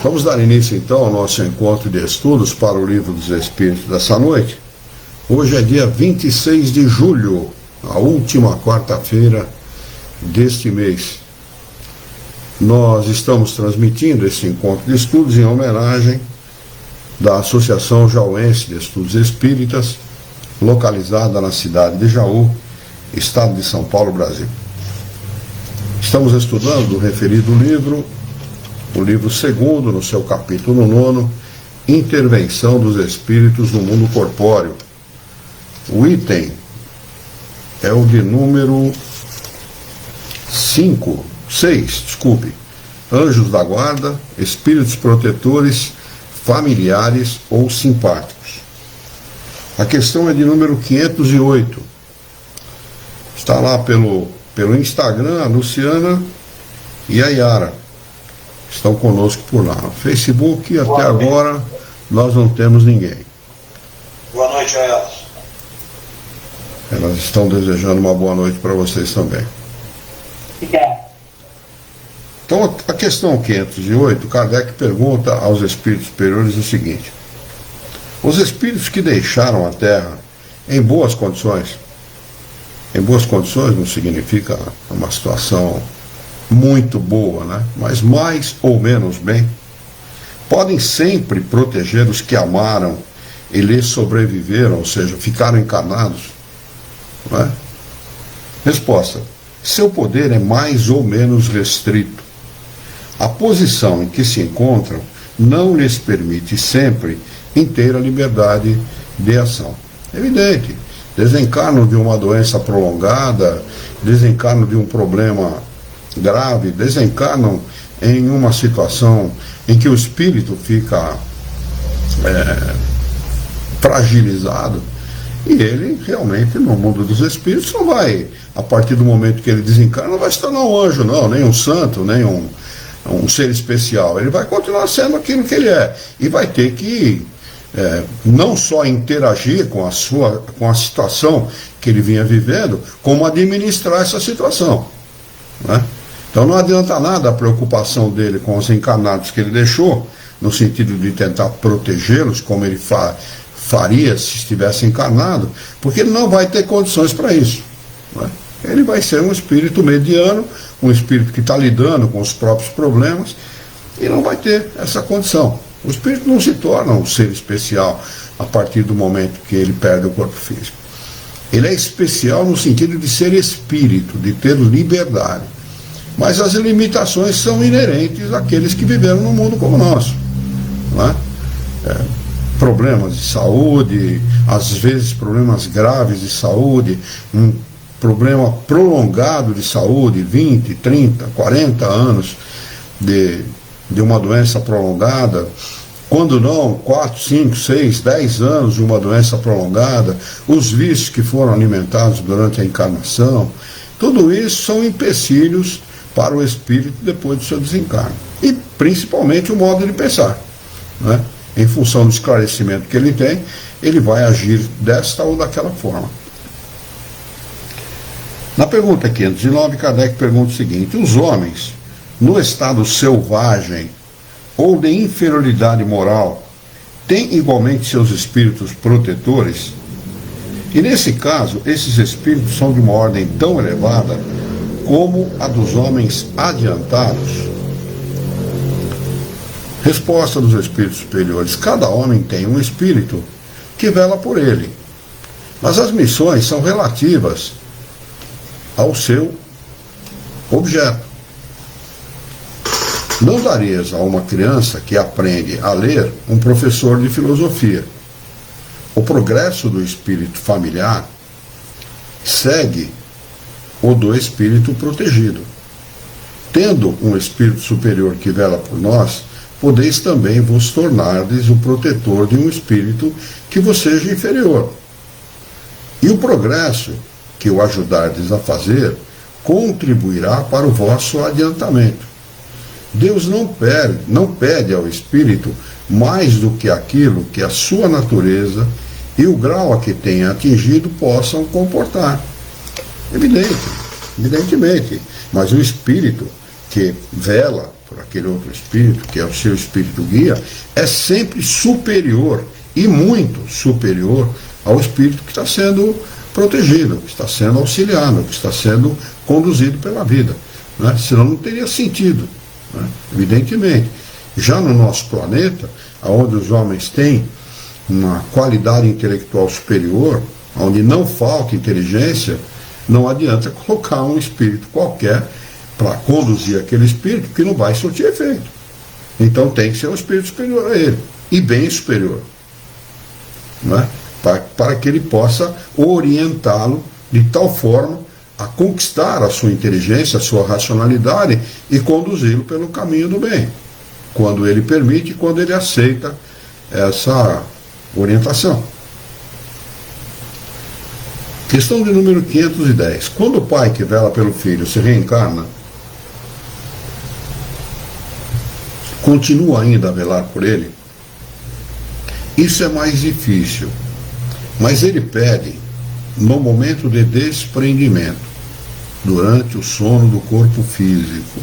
Vamos dar início então ao nosso encontro de estudos para o Livro dos Espíritos dessa noite. Hoje é dia 26 de julho, a última quarta-feira deste mês. Nós estamos transmitindo esse encontro de estudos em homenagem da Associação Jauense de Estudos Espíritas, localizada na cidade de Jaú, estado de São Paulo, Brasil. Estamos estudando o referido livro, o livro segundo, no seu capítulo 9, Intervenção dos Espíritos no Mundo Corpóreo. O item é o de número 6, Anjos da Guarda, Espíritos Protetores, Familiares ou Simpáticos. A questão é de número 508. Está lá pelo Instagram, a Luciana e a Yara. Estão conosco por lá. No Facebook, até agora, nós não temos ninguém. Boa noite a elas. Elas estão desejando uma boa noite para vocês também. Obrigado. Então, a questão 508, Kardec pergunta aos espíritos superiores o seguinte: os espíritos que deixaram a Terra em boas condições não significa uma situação muito boa, né? Mas mais ou menos bem, podem sempre proteger os que amaram e lhes sobreviveram, ou seja, ficaram encarnados, não é? Resposta: seu poder é mais ou menos restrito. A posição em que se encontram não lhes permite sempre inteira liberdade de ação. Evidente, desencarnam de uma doença prolongada, desencarnam de um problema grave, desencarnam em uma situação em que o espírito fica fragilizado, e ele realmente, no mundo dos espíritos, não vai, a partir do momento que ele desencarna, não vai se tornar um anjo, não, nem um santo, nem um ser especial. Ele vai continuar sendo aquilo que ele é, e vai ter que não só interagir com a situação que ele vinha vivendo, como administrar essa situação, né? Então não adianta nada a preocupação dele com os encarnados que ele deixou, no sentido de tentar protegê-los, como ele faria se estivesse encarnado, porque ele não vai ter condições para isso, né? Ele vai ser um espírito mediano, um espírito que está lidando com os próprios problemas, e não vai ter essa condição. O espírito não se torna um ser especial a partir do momento que ele perde o corpo físico. Ele é especial no sentido de ser espírito, de ter liberdade. Mas as limitações são inerentes àqueles que viveram num mundo como o nosso, né? Problemas de saúde, às vezes problemas graves de saúde, um problema prolongado de saúde, 20, 30, 40 anos de uma doença prolongada, quando não 4, 5, 6, 10 anos de uma doença prolongada, os vícios que foram alimentados durante a encarnação, tudo isso são empecilhos para o espírito depois do seu desencarne. E principalmente o modo de pensar, né? Em função do esclarecimento que ele tem, ele vai agir desta ou daquela forma. Na pergunta 509, Kardec pergunta o seguinte: os homens, no estado selvagem ou de inferioridade moral, têm igualmente seus espíritos protetores? E nesse caso, esses espíritos são de uma ordem tão elevada como a dos homens adiantados? Resposta dos espíritos superiores: cada homem tem um espírito que vela por ele, mas as missões são relativas ao seu objeto. Não darias a uma criança que aprende a ler um professor de filosofia. O progresso do espírito familiar segue o do espírito protegido. Tendo um espírito superior que vela por nós, podeis também vos tornardes o protetor de um espírito que vos seja inferior. E o progresso que o ajudardes a fazer contribuirá para o vosso adiantamento. Deus não pede ao espírito mais do que aquilo que a sua natureza e o grau a que tenha atingido possam comportar. Evidentemente, mas o espírito que vela por aquele outro espírito, que é o seu espírito guia, é sempre superior, e muito superior, ao espírito que está sendo protegido, que está sendo auxiliado, que está sendo conduzido pela vida, né? Senão não teria sentido, né? Evidentemente. Já no nosso planeta, onde os homens têm uma qualidade intelectual superior, onde não falta inteligência, não adianta colocar um espírito qualquer para conduzir aquele espírito, que não vai surtir efeito. Então tem que ser um espírito superior a ele, e bem superior, né? Para que ele possa orientá-lo de tal forma a conquistar a sua inteligência, a sua racionalidade e conduzi-lo pelo caminho do bem, quando ele permite, quando ele aceita essa orientação. Questão de número 510. Quando o pai que vela pelo filho se reencarna, continua ainda a velar por ele? Isso é mais difícil, mas ele pede no momento de desprendimento, durante o sono do corpo físico.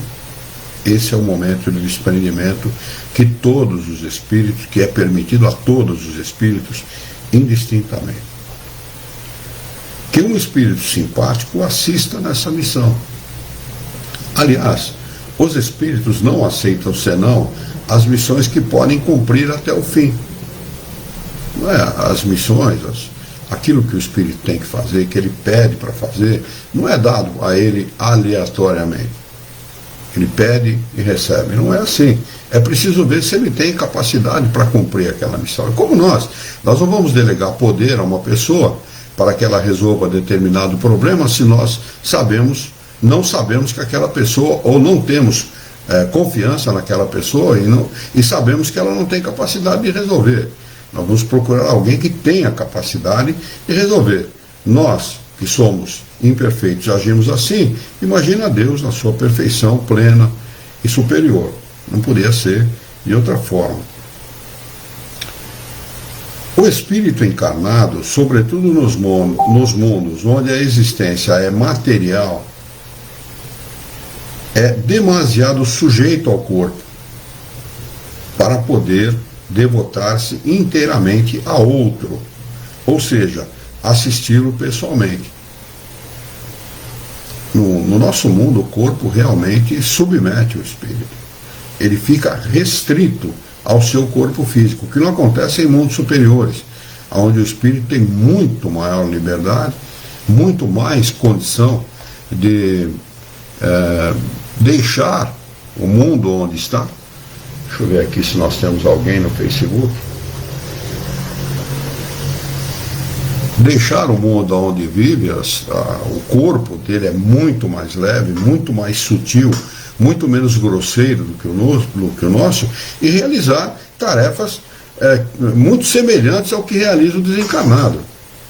Esse é o momento de desprendimento que todos os espíritos, que é permitido a todos os espíritos, indistintamente. Que um espírito simpático assista nessa missão. Aliás, os espíritos não aceitam senão as missões que podem cumprir até o fim. Não é? As missões, aquilo que o espírito tem que fazer, que ele pede para fazer, não é dado a ele aleatoriamente. Ele pede e recebe. Não é assim. É preciso ver se ele tem capacidade para cumprir aquela missão. Como nós não vamos delegar poder a uma pessoa para que ela resolva determinado problema se nós não sabemos que aquela pessoa, ou não temos confiança naquela pessoa e sabemos que ela não tem capacidade de resolver. Nós vamos procurar alguém que tenha capacidade de resolver. Nós, que somos imperfeitos, agimos assim, imagina Deus na sua perfeição plena e superior. Não poderia ser de outra forma. O espírito encarnado, sobretudo nos mundos onde a existência é material, é demasiado sujeito ao corpo para poder devotar-se inteiramente a outro, ou seja, assisti-lo pessoalmente. No nosso mundo, o corpo realmente submete o espírito. Ele fica restrito ao seu corpo físico, que não acontece em mundos superiores, onde o espírito tem muito maior liberdade, muito mais condição de deixar o mundo onde está. Deixa eu ver aqui se nós temos alguém no Facebook. Deixar o mundo onde vive, o corpo dele é muito mais leve, muito mais sutil, muito menos grosseiro do que o nosso, e realizar tarefas muito semelhantes ao que realiza o desencarnado,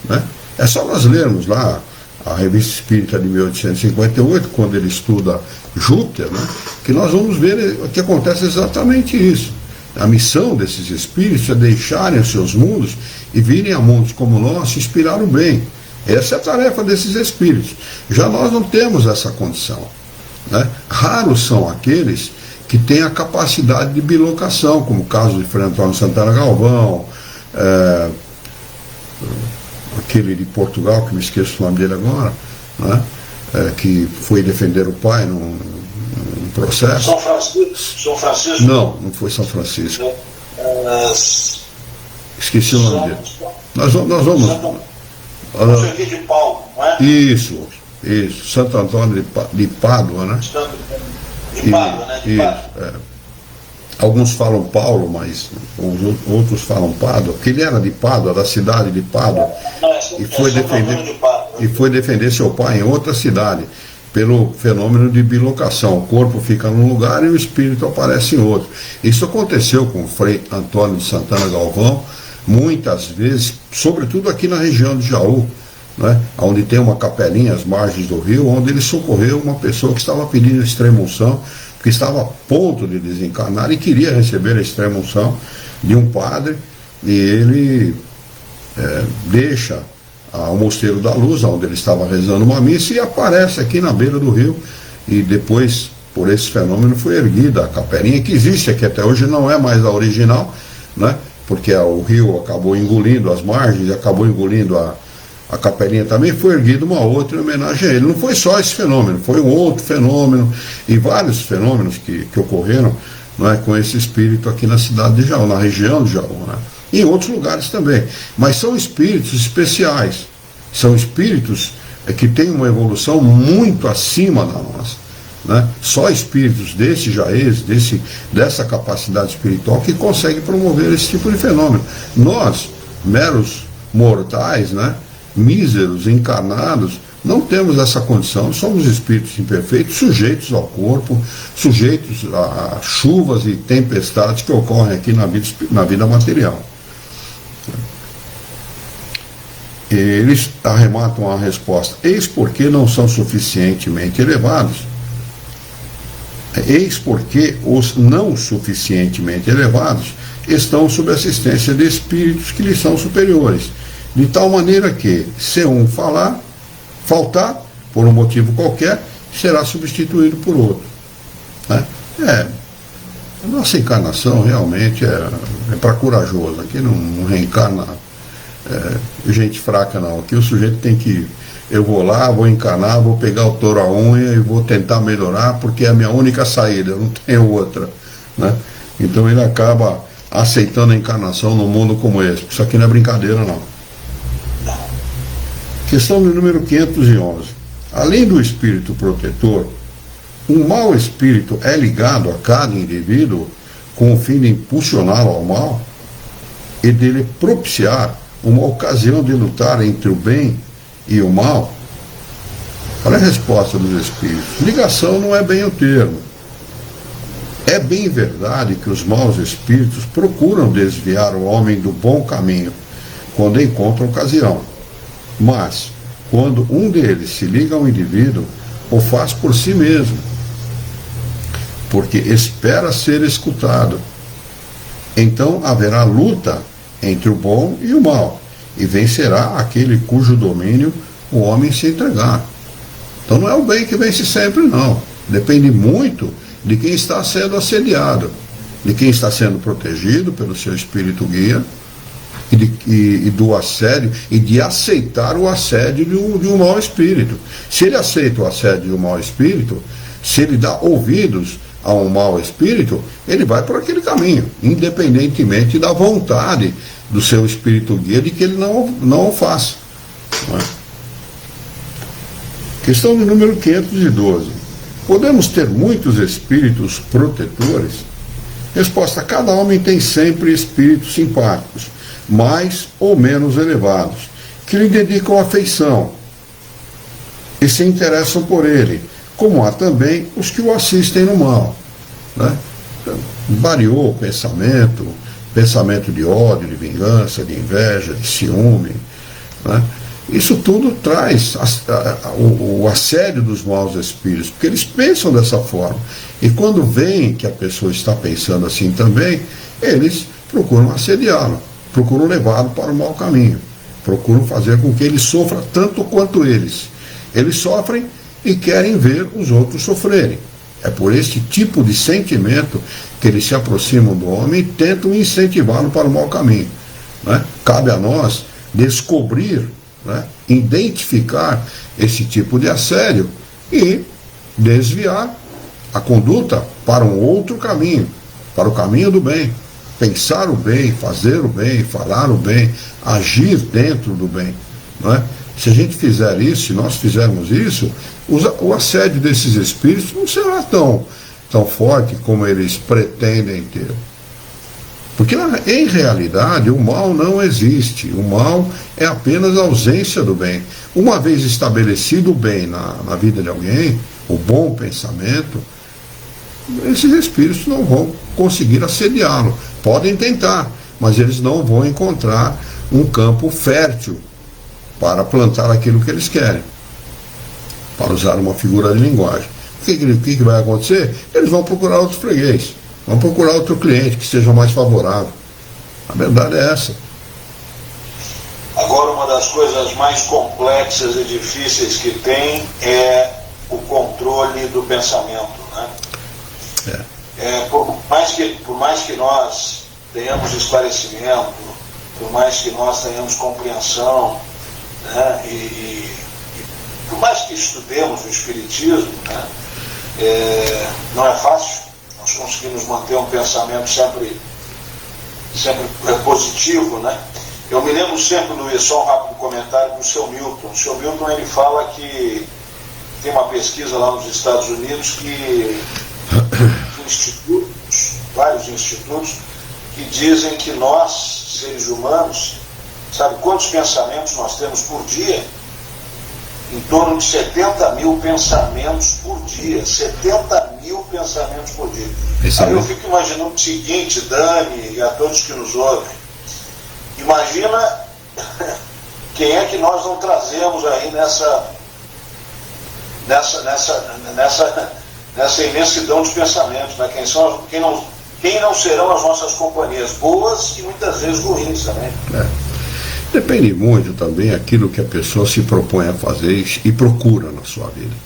né? É só nós lermos lá a Revista Espírita de 1858, quando ele estuda Júpiter, né, que nós vamos ver que acontece exatamente isso. A missão desses espíritos é deixarem os seus mundos e virem a mundos como o nosso inspirar o bem. Essa é a tarefa desses espíritos. Já nós não temos essa condição, né? Raros são aqueles que têm a capacidade de bilocação, como o caso de Frei Antônio Santana Galvão, aquele de Portugal, que me esqueço o nome dele agora, né? Que foi defender o pai num processo. São Francisco? São Francisco? Não foi São Francisco. Esqueci o nome dele. Nós vamos. De Paulo, não é? Isso. Santo Antônio de Pádua, né? De Pádua, né? De Pádua. Alguns falam Paulo, mas outros falam Pádua, porque ele era de Pádua, da cidade de Pádua, e foi defender seu pai em outra cidade, pelo fenômeno de bilocação. O corpo fica num lugar e o espírito aparece em outro. Isso aconteceu com o Frei Antônio de Santana Galvão, muitas vezes, sobretudo aqui na região de Jaú, né, onde tem uma capelinha às margens do rio, onde ele socorreu uma pessoa que estava pedindo extrema-unção, que estava a ponto de desencarnar e queria receber a extrema-unção de um padre, e ele deixa o Mosteiro da Luz, onde ele estava rezando uma missa, e aparece aqui na beira do rio, e depois por esse fenômeno foi erguida a capelinha, que existe aqui até hoje, não é mais a original, né? Porque o rio acabou engolindo as margens, acabou engolindo a capelinha também, foi erguida uma outra em homenagem a ele. Não foi só esse fenômeno, foi um outro fenômeno, e vários fenômenos que ocorreram, não é, com esse espírito aqui na cidade de Jaú, na região de Jaú, né? E em outros lugares também. Mas são espíritos especiais, são espíritos que têm uma evolução muito acima da nossa, né? Só espíritos desse jaez, dessa capacidade espiritual, que conseguem promover esse tipo de fenômeno. Nós, meros mortais, né, míseros, encarnados, não temos essa condição, somos espíritos imperfeitos, sujeitos ao corpo, sujeitos a chuvas e tempestades que ocorrem aqui na vida material. Eles arrematam a resposta: eis porque não são suficientemente elevados. Eis porque os não suficientemente elevados estão sob assistência de espíritos que lhes são superiores, de tal maneira que, se um faltar, por um motivo qualquer, será substituído por outro, né? A nossa encarnação realmente é para corajoso. Aqui não reencarna gente fraca, não. Aqui o sujeito tem que... Eu vou lá, vou encarnar, vou pegar o touro à unha e vou tentar melhorar, porque é a minha única saída, eu não tenho outra, né? Então ele acaba aceitando a encarnação num mundo como esse. Isso aqui não é brincadeira, não. Questão do número 511. Além do espírito protetor, um mau espírito é ligado a cada indivíduo com o fim de impulsioná-lo ao mal e dele propiciar uma ocasião de lutar entre o bem e o mal? Olha a resposta dos espíritos. Ligação não é bem o termo. É bem verdade que os maus espíritos procuram desviar o homem do bom caminho quando encontram ocasião. Mas, quando um deles se liga ao indivíduo, o faz por si mesmo, porque espera ser escutado. Então haverá luta entre o bom e o mal, e vencerá aquele cujo domínio o homem se entregar. Então não é o bem que vence sempre, não. Depende muito de quem está sendo assediado, de quem está sendo protegido pelo seu espírito guia, e do assédio, e de aceitar o assédio de um mau espírito. Se ele aceita o assédio de um mau espírito, se ele dá ouvidos a um mau espírito, ele vai por aquele caminho, independentemente da vontade do seu espírito guia de que ele não o faça. Não é? Questão do número 512. Podemos ter muitos espíritos protetores? Resposta: cada homem tem sempre espíritos simpáticos, mais ou menos elevados, que lhe dedicam afeição e se interessam por ele, como há também os que o assistem no mal, né? Variou o pensamento de ódio, de vingança, de inveja, de ciúme, né? Isso tudo traz o assédio dos maus espíritos, porque eles pensam dessa forma, e quando veem que a pessoa está pensando assim também, eles procuram assediá-lo, procuram levá-lo para o mau caminho, procuram fazer com que ele sofra tanto quanto eles. Eles sofrem e querem ver os outros sofrerem. É por este tipo de sentimento que eles se aproximam do homem e tentam incentivá-lo para o mau caminho, né? Cabe a nós descobrir, né, identificar esse tipo de assédio e desviar a conduta para um outro caminho, para o caminho do bem. Pensar o bem, fazer o bem, falar o bem, agir dentro do bem, não é? Se a gente fizer isso, se nós fizermos isso, o assédio desses espíritos não será tão forte como eles pretendem ter. Porque, em realidade, o mal não existe. O mal é apenas a ausência do bem. Uma vez estabelecido o bem na vida de alguém, o bom pensamento, esses espíritos não vão conseguir assediá-lo. Podem tentar, mas eles não vão encontrar um campo fértil para plantar aquilo que eles querem, para usar uma figura de linguagem. O que vai acontecer? Eles vão procurar outros freguês, vão procurar outro cliente que seja mais favorável. A verdade é essa. Agora, uma das coisas mais complexas e difíceis que tem é o controle do pensamento, né? Por mais que nós tenhamos esclarecimento, por mais que nós tenhamos compreensão, né, e por mais que estudemos o Espiritismo, né, não é fácil. Nós conseguimos manter um pensamento sempre positivo, né? Eu me lembro sempre, Luiz, só um rápido comentário do seu Milton. O seu Milton, ele fala que tem uma pesquisa lá nos Estados Unidos que vários institutos, que dizem que nós, seres humanos, sabe quantos pensamentos nós temos por dia? Em torno de 70 mil pensamentos por dia. 70 mil pensamentos por dia. Aí eu fico imaginando o seguinte, Dani e a todos que nos ouvem. Imagina quem é que nós não trazemos aí nessa imensidão de pensamentos, né? Quem não serão as nossas companhias, boas e muitas vezes ruins também. Depende muito também aquilo que a pessoa se propõe a fazer e procura na sua vida.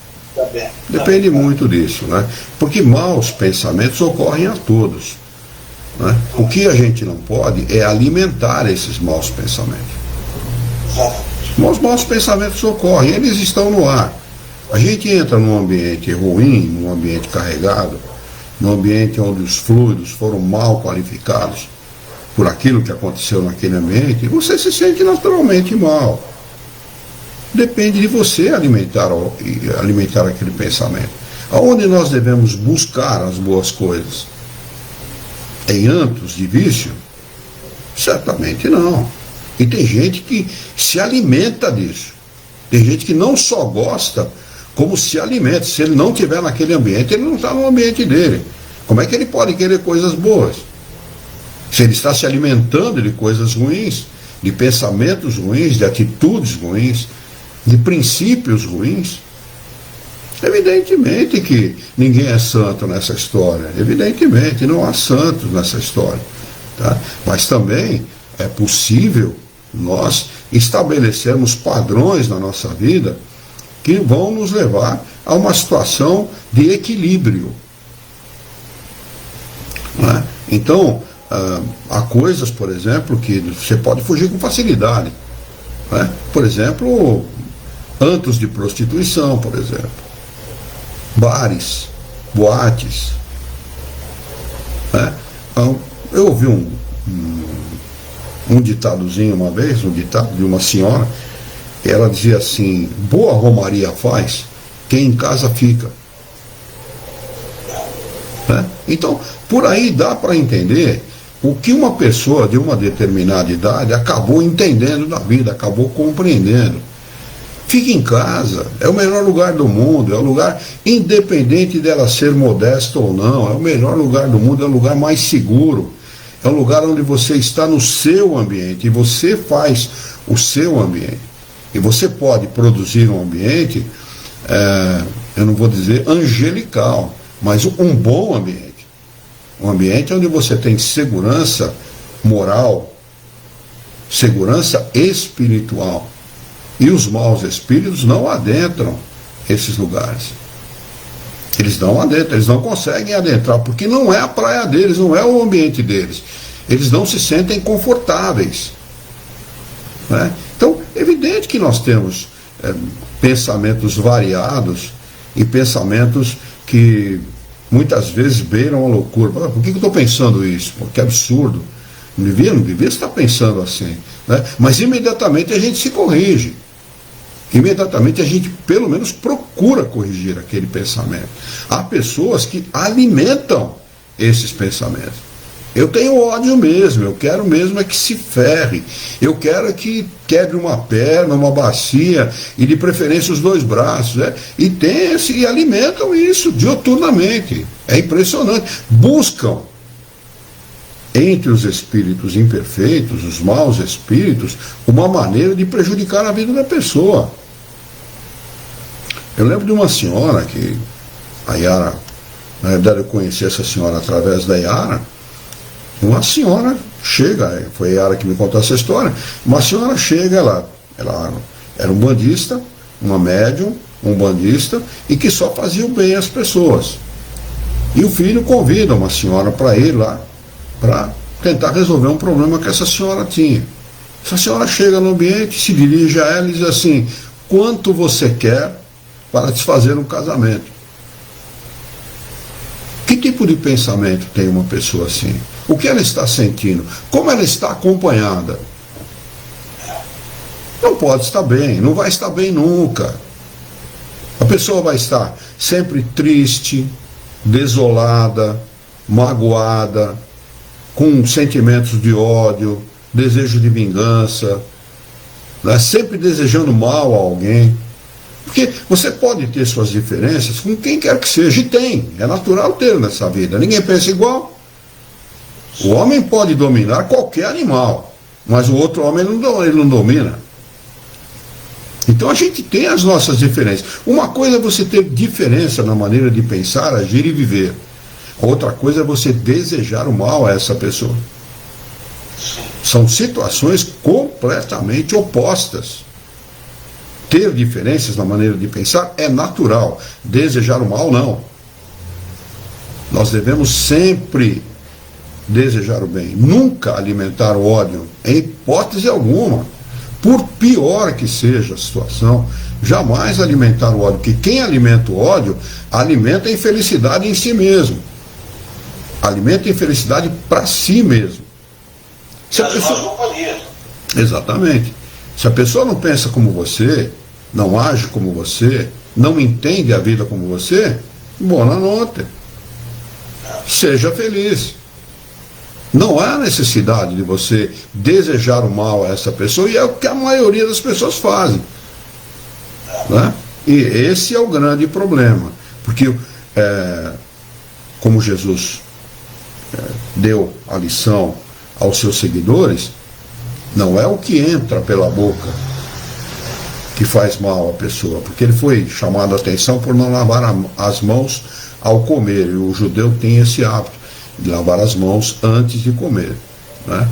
Depende muito disso, né? Porque maus pensamentos ocorrem a todos, né? O que a gente não pode é alimentar esses maus pensamentos. Os maus pensamentos ocorrem, eles estão no ar. A gente entra num ambiente ruim, num ambiente carregado, num ambiente onde os fluidos foram mal qualificados por aquilo que aconteceu naquele ambiente, você se sente naturalmente mal. Depende de você alimentar aquele pensamento. Aonde nós devemos buscar as boas coisas? Em âmbitos de vício? Certamente não. E tem gente que se alimenta disso. Tem gente que não só gosta, como se alimenta. Se ele não estiver naquele ambiente, ele não está no ambiente dele. Como é que ele pode querer coisas boas? Se ele está se alimentando de coisas ruins, de pensamentos ruins, de atitudes ruins, de princípios ruins, evidentemente que ninguém é santo nessa história. Evidentemente, não há santos nessa história. Tá? Mas também é possível nós estabelecermos padrões na nossa vida que vão nos levar a uma situação de equilíbrio. Não é? Então, há coisas, por exemplo, que você pode fugir com facilidade. Né? Por exemplo, antros de prostituição, por exemplo. Bares, boates. Né? Então, eu ouvi um ditadozinho uma vez, um ditado de uma senhora, ela dizia assim: boa romaria faz quem em casa fica. Né? Então, por aí dá para entender o que uma pessoa de uma determinada idade acabou entendendo da vida, acabou compreendendo. Fique em casa, é o melhor lugar do mundo, é o lugar, independente dela ser modesta ou não, é o melhor lugar do mundo, é o lugar mais seguro, é um lugar onde você está no seu ambiente, e você faz o seu ambiente. E você pode produzir um ambiente, eu não vou dizer angelical, mas um bom ambiente. Um ambiente onde você tem segurança moral, segurança espiritual. E os maus espíritos não adentram esses lugares. Eles não adentram, eles não conseguem adentrar, porque não é a praia deles, não é o ambiente deles. Eles não se sentem confortáveis. Né? Então, é evidente que nós temos pensamentos variados e pensamentos que muitas vezes beiram a loucura. Por que eu estou pensando isso? Pô, que absurdo. Não devia estar pensando assim. Né? Mas imediatamente a gente se corrige. Imediatamente a gente, pelo menos, procura corrigir aquele pensamento. Há pessoas que alimentam esses pensamentos. Eu tenho ódio mesmo, eu quero mesmo é que se ferre. Eu quero é que quebre uma perna, uma bacia, e de preferência os dois braços. Né? E alimentam isso dioturnamente. É impressionante. Buscam, entre os espíritos imperfeitos, os maus espíritos, uma maneira de prejudicar a vida da pessoa. Eu lembro de uma senhora que a Yara, na verdade eu conheci essa senhora através da Yara. Uma senhora chega, foi a Yara que me contou essa história, uma senhora chega, ela era um bandista, uma médium, um bandista, e que só fazia o bem às pessoas. E o filho convida uma senhora para ir lá, para tentar resolver um problema que essa senhora tinha. Essa senhora chega no ambiente, se dirige a ela e diz assim: quanto você quer para desfazer um casamento? Que tipo de pensamento tem uma pessoa assim? O que ela está sentindo? Como ela está acompanhada? Não pode estar bem, não vai estar bem nunca. A pessoa vai estar sempre triste, desolada, magoada, com sentimentos de ódio, desejo de vingança, né? Sempre desejando mal a alguém. Porque você pode ter suas diferenças com quem quer que seja, e tem, é natural ter nessa vida, ninguém pensa igual. O homem pode dominar qualquer animal, mas o outro homem ele não domina. Então a gente tem as nossas diferenças. Uma coisa é você ter diferença na maneira de pensar, agir e viver. Outra coisa é você desejar o mal a essa pessoa. São situações completamente opostas. Ter diferenças na maneira de pensar é natural. Desejar o mal, não. Nós devemos sempre desejar o bem. Nunca alimentar o ódio, em hipótese alguma. Por pior que seja a situação, jamais alimentar o ódio. Porque quem alimenta o ódio, alimenta a infelicidade em si mesmo. Alimenta a infelicidade para si mesmo. Se a pessoa... Exatamente. Se a pessoa não pensa como você, não age como você, não entende a vida como você, boa noite. Seja feliz. Não há necessidade de você desejar o mal a essa pessoa, e é o que a maioria das pessoas fazem. Né? E esse é o grande problema. Porque, como Jesus deu a lição aos seus seguidores, não é o que entra pela boca que faz mal à pessoa, porque ele foi chamado a atenção por não lavar as mãos ao comer, e o judeu tem esse hábito de lavar as mãos antes de comer, né?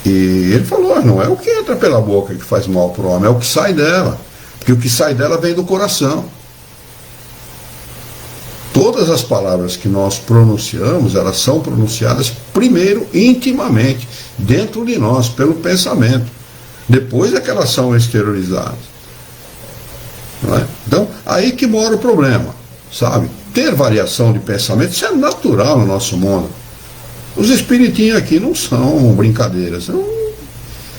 E ele falou: não é o que entra pela boca que faz mal para o homem, é o que sai dela, porque o que sai dela vem do coração. Todas as palavras que nós pronunciamos, elas são pronunciadas primeiro intimamente, dentro de nós, pelo pensamento. Depois é que elas são exteriorizadas. Não é? Então, aí que mora o problema, sabe? Ter variação de pensamento, isso é natural no nosso mundo. Os espiritinhos aqui não são brincadeiras,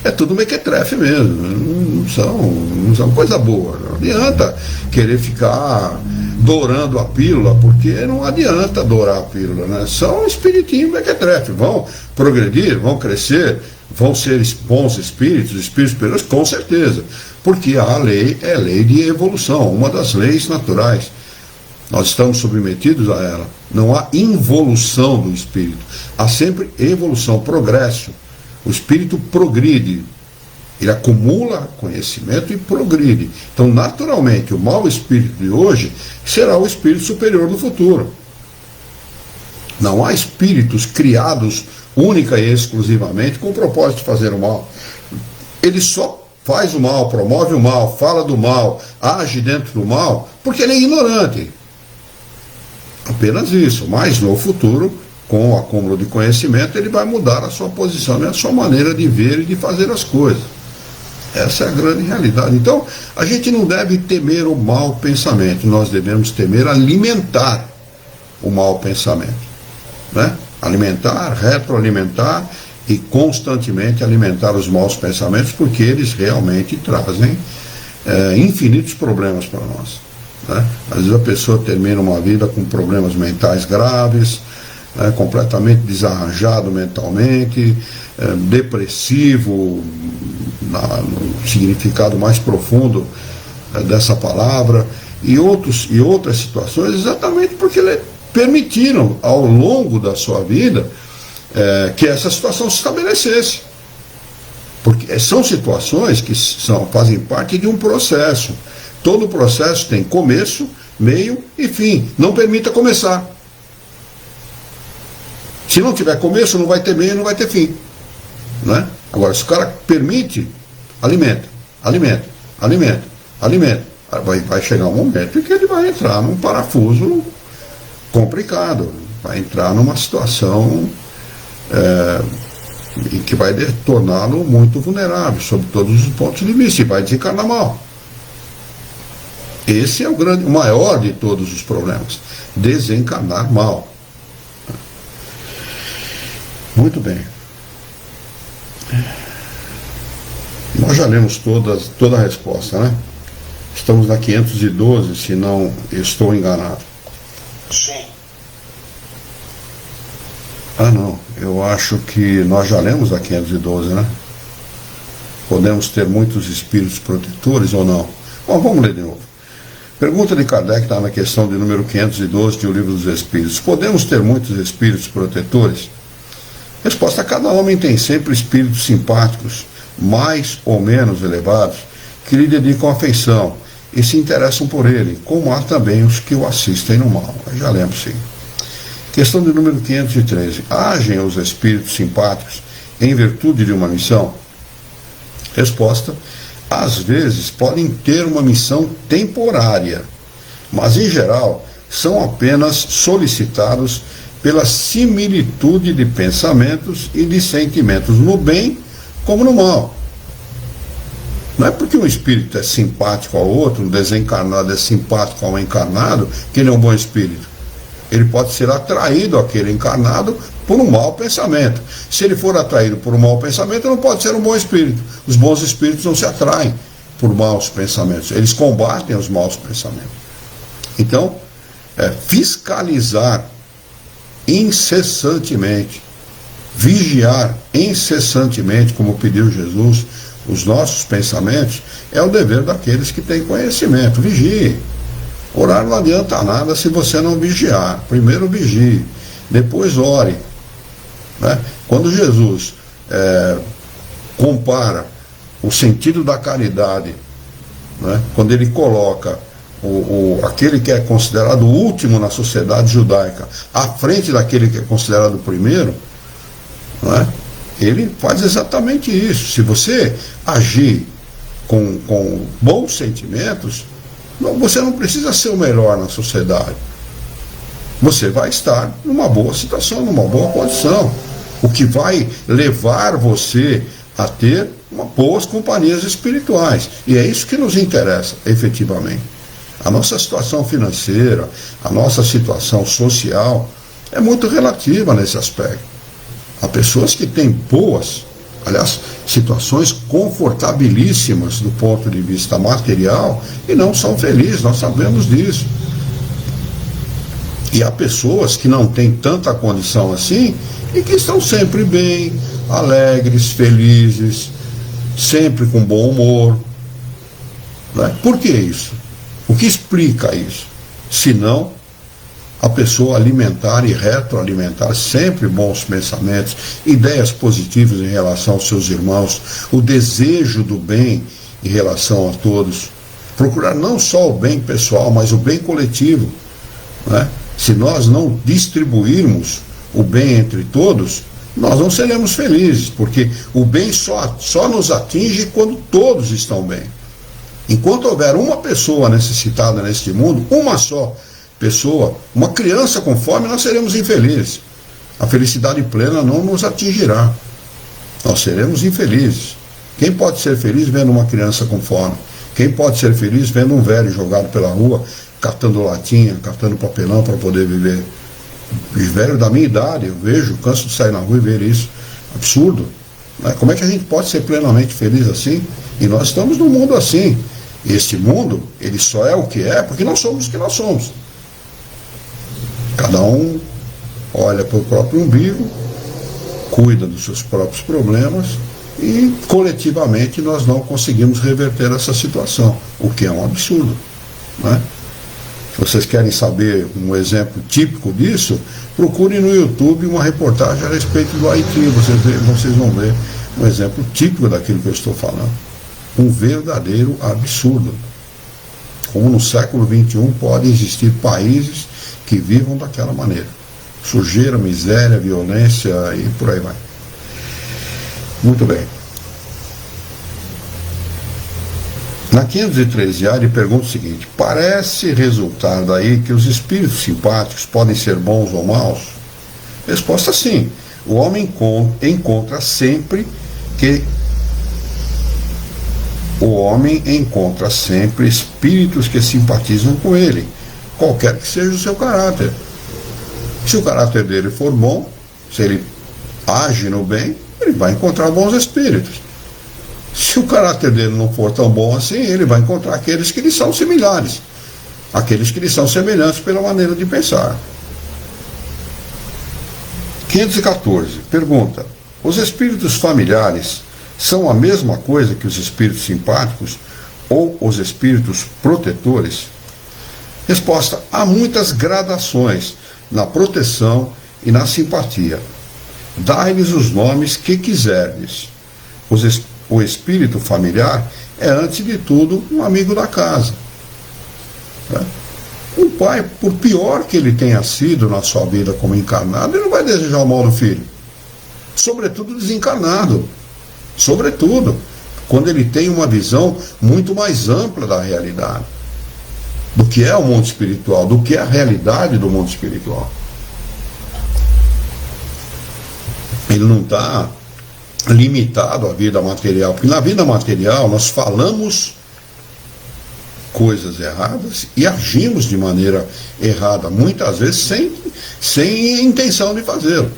é tudo mequetrefe mesmo, não são coisa boa. Não adianta querer ficar dourando a pílula, porque não adianta dourar a pílula, né? São espiritinhos mequetrefe, vão progredir, vão crescer, vão ser bons espíritos superiores, com certeza, porque a lei é lei de evolução, uma das leis naturais. Nós estamos submetidos a ela. Não há involução do espírito, há sempre evolução, progresso. O espírito progride, ele acumula conhecimento e progride. Então, naturalmente, o mau espírito de hoje será o espírito superior do futuro. Não há espíritos criados única e exclusivamente com o propósito de fazer o mal. Ele só faz o mal, promove o mal, fala do mal, age dentro do mal, porque ele é ignorante. Apenas isso. Mas no futuro, com o acúmulo de conhecimento, ele vai mudar a sua posição e a sua maneira de ver e de fazer as coisas. Essa é a grande realidade. Então, a gente não deve temer o mau pensamento, nós devemos temer alimentar o mau pensamento, né? Alimentar, retroalimentar e constantemente alimentar os maus pensamentos, porque eles realmente trazem infinitos problemas para nós, né? Às vezes a pessoa termina uma vida com problemas mentais graves, completamente desarranjado mentalmente, depressivo, no significado mais profundo dessa palavra, e outras situações, exatamente porque permitiram ao longo da sua vida que essa situação se estabelecesse. Porque são situações que fazem parte de um processo. Todo processo tem começo, meio e fim. Não permita começar. Se não tiver começo, não vai ter meio, não vai ter fim, né? Agora, se o cara permite, alimenta. Vai chegar um momento em que ele vai entrar num parafuso complicado, vai entrar numa situação em que vai torná-lo muito vulnerável, sob todos os pontos de vista, e vai desencarnar mal. Esse é o maior de todos os problemas, desencarnar mal. Muito bem. Nós já lemos toda a resposta, né? Estamos na 512, se não estou enganado. Sim. Ah, não. Eu acho que nós já lemos a 512, né? Podemos ter muitos espíritos protetores ou não? Bom, vamos ler de novo. Pergunta de Kardec está na questão de número 512 de O Livro dos Espíritos. Podemos ter muitos espíritos protetores? Resposta: cada homem tem sempre espíritos simpáticos, mais ou menos elevados, que lhe dedicam afeição e se interessam por ele, como há também os que o assistem no mal. Já lembro, sim. Questão de número 513. Agem os espíritos simpáticos em virtude de uma missão? Resposta: às vezes podem ter uma missão temporária, mas em geral são apenas solicitados pela similitude de pensamentos e de sentimentos no bem como no mal. Não é porque um espírito é simpático ao outro, um desencarnado é simpático ao encarnado, que ele é um bom espírito. Ele pode ser atraído àquele encarnado por um mau pensamento. Se ele for atraído por um mau pensamento, não pode ser um bom espírito. Os bons espíritos não se atraem por maus pensamentos, eles combatem os maus pensamentos. Então, fiscalizar incessantemente, vigiar incessantemente, como pediu Jesus, os nossos pensamentos, é o dever daqueles que têm conhecimento. Vigie. Orar não adianta nada se você não vigiar. Primeiro vigie, depois ore. Né? Quando Jesus compara o sentido da caridade, né? Quando ele coloca aquele que é considerado o último na sociedade judaica à frente daquele que é considerado o primeiro, né? Ele faz exatamente isso. Se você agir com bons sentimentos, você não precisa ser o melhor na sociedade. Você vai estar numa boa situação, numa boa condição. O que vai levar você a ter boas companhias espirituais. E é isso que nos interessa, efetivamente. A nossa situação financeira, a nossa situação social é muito relativa nesse aspecto. Há pessoas que têm boas, aliás, situações confortabilíssimas do ponto de vista material e não são felizes, nós sabemos disso. E há pessoas que não têm tanta condição assim e que estão sempre bem, alegres, felizes, sempre com bom humor. Né? Por que isso? O que explica isso? Se não a pessoa alimentar e retroalimentar sempre bons pensamentos, ideias positivas em relação aos seus irmãos, o desejo do bem em relação a todos, procurar não só o bem pessoal, mas o bem coletivo. Né? Se nós não distribuirmos o bem entre todos, nós não seremos felizes, porque o bem só nos atinge quando todos estão bem. Enquanto houver uma pessoa necessitada neste mundo, uma só pessoa, uma criança com fome, nós seremos infelizes. A felicidade plena não nos atingirá. Nós seremos infelizes. Quem pode ser feliz vendo uma criança com fome? Quem pode ser feliz vendo um velho jogado pela rua, catando latinha, catando papelão para poder viver? Os velhos da minha idade, eu vejo, canso de sair na rua e ver isso. Absurdo. Né? Como é que a gente pode ser plenamente feliz assim? E nós estamos num mundo assim. E este mundo, ele só é o que é porque nós somos o que nós somos. Cada um olha para o próprio umbigo, cuida dos seus próprios problemas e coletivamente nós não conseguimos reverter essa situação, o que é um absurdo. Né? Se vocês querem saber um exemplo típico disso, procurem no YouTube uma reportagem a respeito do Haiti, vocês vão ver um exemplo típico daquilo que eu estou falando. Um verdadeiro absurdo. Como no século XXI podem existir países que vivam daquela maneira. Sujeira, miséria, violência e por aí vai. Muito bem. Na 513A ele pergunta o seguinte: parece resultar daí que os espíritos simpáticos podem ser bons ou maus? Resposta: sim. O homem encontra sempre espíritos que simpatizam com ele, qualquer que seja o seu caráter. Se o caráter dele for bom, se ele age no bem, ele vai encontrar bons espíritos. Se o caráter dele não for tão bom assim, ele vai encontrar aqueles que lhe são similares, aqueles que lhe são semelhantes pela maneira de pensar. 514. Pergunta: os espíritos familiares são a mesma coisa que os espíritos simpáticos ou os espíritos protetores? Resposta: há muitas gradações na proteção e na simpatia. Dai-lhes os nomes que quiserdes. O espírito familiar é, antes de tudo, um amigo da casa. O pai, por pior que ele tenha sido na sua vida como encarnado, ele não vai desejar o mal do filho. Sobretudo desencarnado. Sobretudo, quando ele tem uma visão muito mais ampla da realidade. Do que é o mundo espiritual, do que é a realidade do mundo espiritual. Ele não está limitado à vida material, porque na vida material nós falamos coisas erradas e agimos de maneira errada, muitas vezes sem intenção de fazê-lo.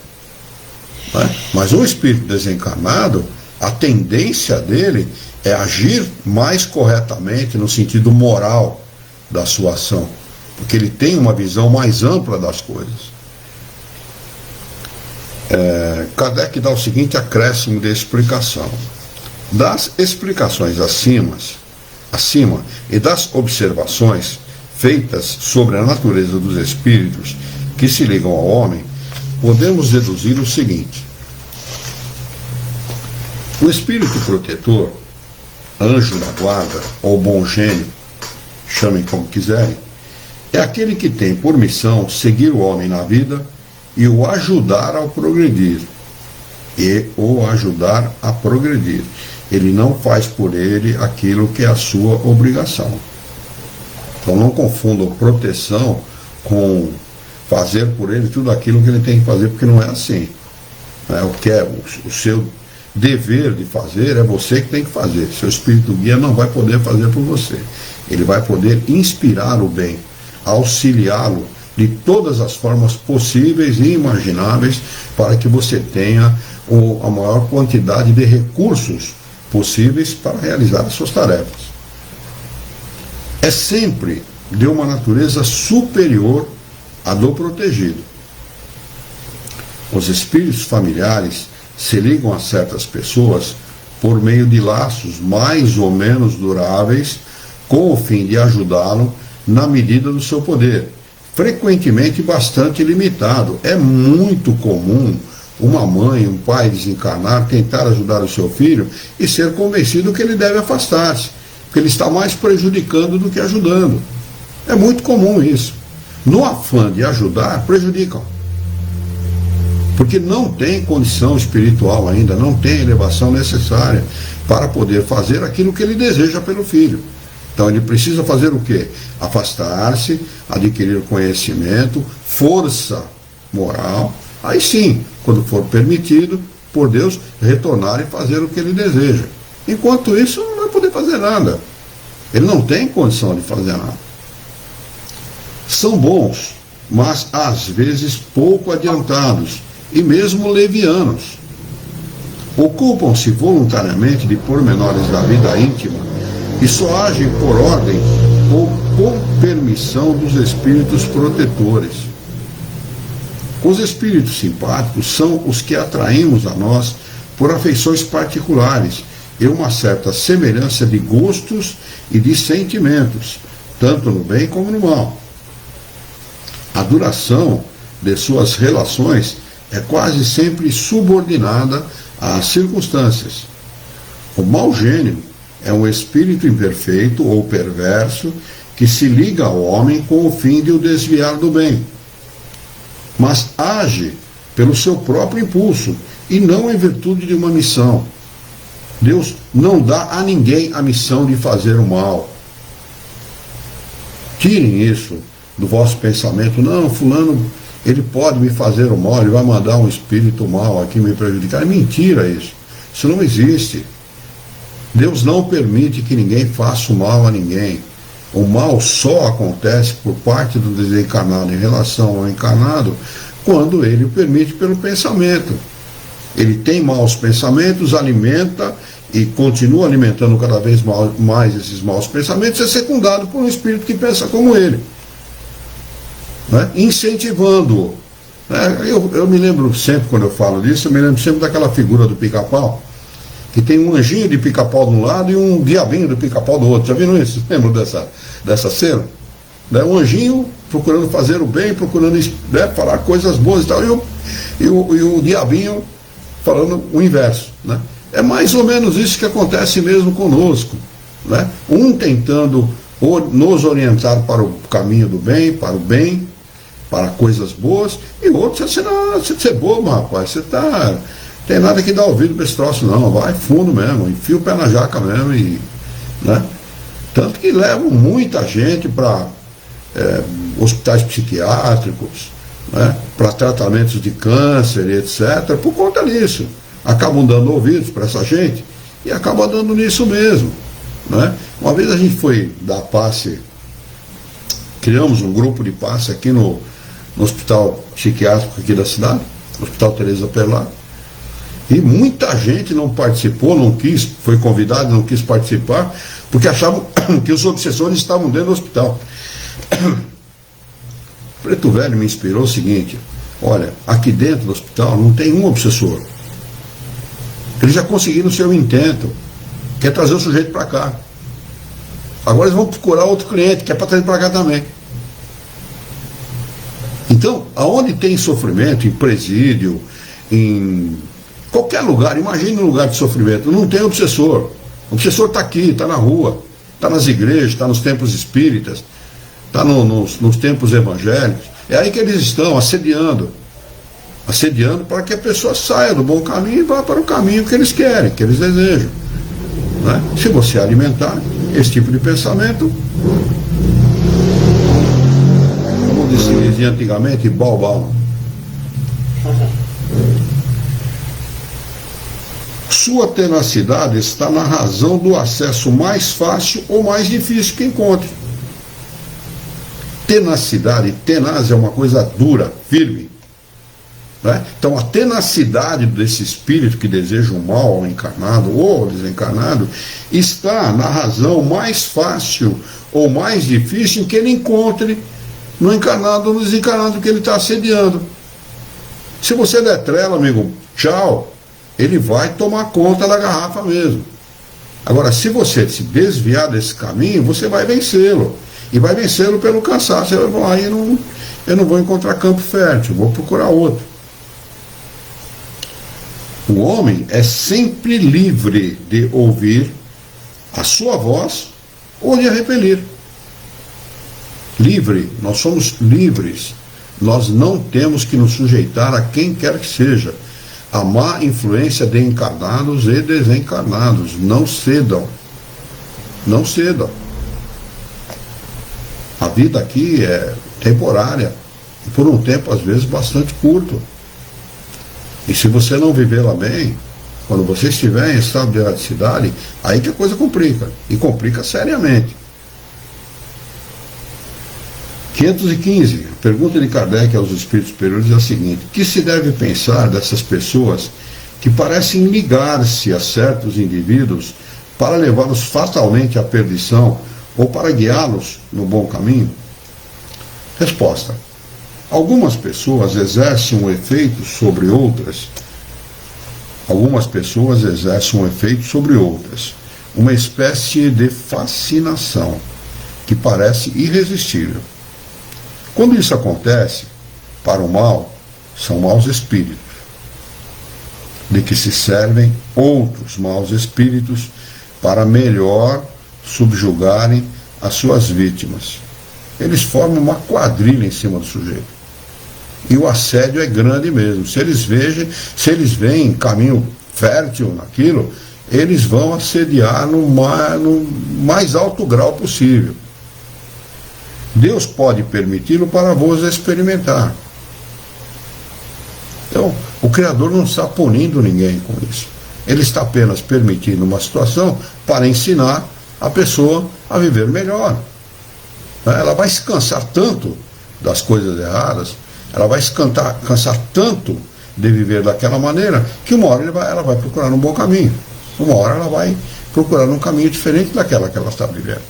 Né? Mas o espírito desencarnado, a tendência dele é agir mais corretamente no sentido moral da sua ação, porque ele tem uma visão mais ampla das coisas. Kardec dá o seguinte acréscimo de explicação: das explicações acima e das observações feitas sobre a natureza dos espíritos que se ligam ao homem, podemos deduzir o seguinte: o espírito protetor, anjo da guarda ou bom gênio, chamem como quiserem, é aquele que tem por missão seguir o homem na vida e o ajudar a progredir. Ele não faz por ele aquilo que é a sua obrigação. Então não confundam proteção com fazer por ele tudo aquilo que ele tem que fazer, porque não é assim. O que é o seu dever de fazer é você que tem que fazer. Seu espírito guia não vai poder fazer por você. Ele vai poder inspirar o bem, auxiliá-lo de todas as formas possíveis e imagináveis para que você tenha a maior quantidade de recursos possíveis para realizar as suas tarefas. É sempre de uma natureza superior à do protegido. Os espíritos familiares se ligam a certas pessoas por meio de laços mais ou menos duráveis, com o fim de ajudá-lo na medida do seu poder, frequentemente bastante limitado. É muito comum uma mãe, um pai desencarnar, tentar ajudar o seu filho e ser convencido que ele deve afastar-se, porque ele está mais prejudicando do que ajudando. É muito comum isso. No afã de ajudar, prejudicam. Porque não tem condição espiritual ainda, não tem elevação necessária para poder fazer aquilo que ele deseja pelo filho. Então ele precisa fazer o quê? Afastar-se, adquirir conhecimento, força moral. Aí sim, quando for permitido por Deus, retornar e fazer o que ele deseja. Enquanto isso, não vai poder fazer nada. Ele não tem condição de fazer nada. São bons, mas às vezes pouco adiantados e mesmo levianos. Ocupam-se voluntariamente de pormenores da vida íntima e só agem por ordem ou com permissão dos espíritos protetores. Os espíritos simpáticos são os que atraímos a nós por afeições particulares e uma certa semelhança de gostos e de sentimentos, tanto no bem como no mal. A duração de suas relações é quase sempre subordinada às circunstâncias. O mau gênio é um espírito imperfeito ou perverso que se liga ao homem com o fim de o desviar do bem, mas age pelo seu próprio impulso e não em virtude de uma missão. Deus não dá a ninguém a missão de fazer o mal. Tirem isso do vosso pensamento. Não, fulano, ele pode me fazer o mal, ele vai mandar um espírito mal aqui me prejudicar. É mentira isso. Isso não existe. Deus não permite que ninguém faça o mal a ninguém. O mal só acontece por parte do desencarnado em relação ao encarnado quando ele o permite pelo pensamento. Ele tem maus pensamentos, alimenta e continua alimentando cada vez mais esses maus pensamentos, é secundado por um espírito que pensa como ele, né? Incentivando-o. Eu me lembro sempre, quando eu falo disso, eu me lembro sempre daquela figura do pica-pau, que tem um anjinho de pica-pau de um lado e um diabinho de pica-pau do outro. Já viram isso? Lembram dessa cena? Um anjinho procurando fazer o bem, procurando, né, falar coisas boas e tal, e o diabinho falando o inverso, né? É mais ou menos isso que acontece mesmo conosco, né? Um tentando nos orientar para o caminho do bem, para coisas boas, e outro, você é bobo, rapaz, você tem nada que dar ouvido para esse troço, não, vai fundo mesmo, enfia o pé na jaca mesmo, né? Tanto que levam muita gente para hospitais psiquiátricos, né, para tratamentos de câncer, etc., por conta disso. Acabam dando ouvidos para essa gente e acabam dando nisso mesmo, né? Uma vez a gente foi dar passe, criamos um grupo de passe aqui no hospital psiquiátrico aqui da cidade, no Hospital Teresa Perlá, e muita gente não participou, não quis, foi convidado, não quis participar, porque achavam que os obsessores estavam dentro do hospital. Preto Velho me inspirou o seguinte: olha, aqui dentro do hospital não tem um obsessor. Eles já conseguiram o seu intento, que é trazer o sujeito para cá. Agora eles vão procurar outro cliente, que é para trazer para cá também. Então, aonde tem sofrimento, em presídio, em qualquer lugar, imagine um lugar de sofrimento, não tem obsessor. O obsessor está aqui, está na rua, está nas igrejas, está nos templos espíritas, está nos templos evangélicos. É aí que eles estão, assediando para que a pessoa saia do bom caminho e vá para o caminho que eles querem, que eles desejam, né? Se você alimentar esse tipo de pensamento, como se dizia antigamente, balbal. Sua tenacidade está na razão do acesso mais fácil ou mais difícil que encontre. Tenacidade, tenaz é uma coisa dura, firme, né? Então a tenacidade desse espírito que deseja o mal ao encarnado ou ao desencarnado está na razão mais fácil ou mais difícil que ele encontre no encarnado ou no desencarnado que ele está assediando. Se você der trela, amigo, tchau, ele vai tomar conta da garrafa mesmo. Agora, se você se desviar desse caminho, você vai vencê-lo. E vai vencê-lo pelo cansaço. Eu vou lá e eu não vou encontrar campo fértil, vou procurar outro. O homem é sempre livre de ouvir a sua voz ou de a repelir. Livre, nós somos livres. Nós não temos que nos sujeitar a quem quer que seja. A má influência de encarnados e desencarnados. Não cedam. Não cedam. A vida aqui é temporária. E por um tempo, às vezes, bastante curto. E se você não vivê-la bem, quando você estiver em estado de erraticidade, aí que a coisa complica. E complica seriamente. 515. A pergunta de Kardec aos espíritos superiores é a seguinte: que se deve pensar dessas pessoas que parecem ligar-se a certos indivíduos para levá-los fatalmente à perdição ou para guiá-los no bom caminho? Resposta: algumas pessoas exercem um efeito sobre outras. Algumas pessoas exercem um efeito sobre outras. Uma espécie de fascinação que parece irresistível. Quando isso acontece, para o mal, são maus espíritos, de que se servem outros maus espíritos para melhor subjugarem as suas vítimas. Eles formam uma quadrilha em cima do sujeito. E o assédio é grande mesmo. Se eles veem caminho fértil naquilo, eles vão assediar no mais alto grau possível. Deus pode permiti-lo para vos experimentar. Então, o Criador não está punindo ninguém com isso. Ele está apenas permitindo uma situação para ensinar a pessoa a viver melhor. Ela vai se cansar tanto das coisas erradas, ela vai se cansar tanto de viver daquela maneira, que uma hora ela vai procurar um bom caminho. Uma hora ela vai procurar um caminho diferente daquela que ela está vivendo.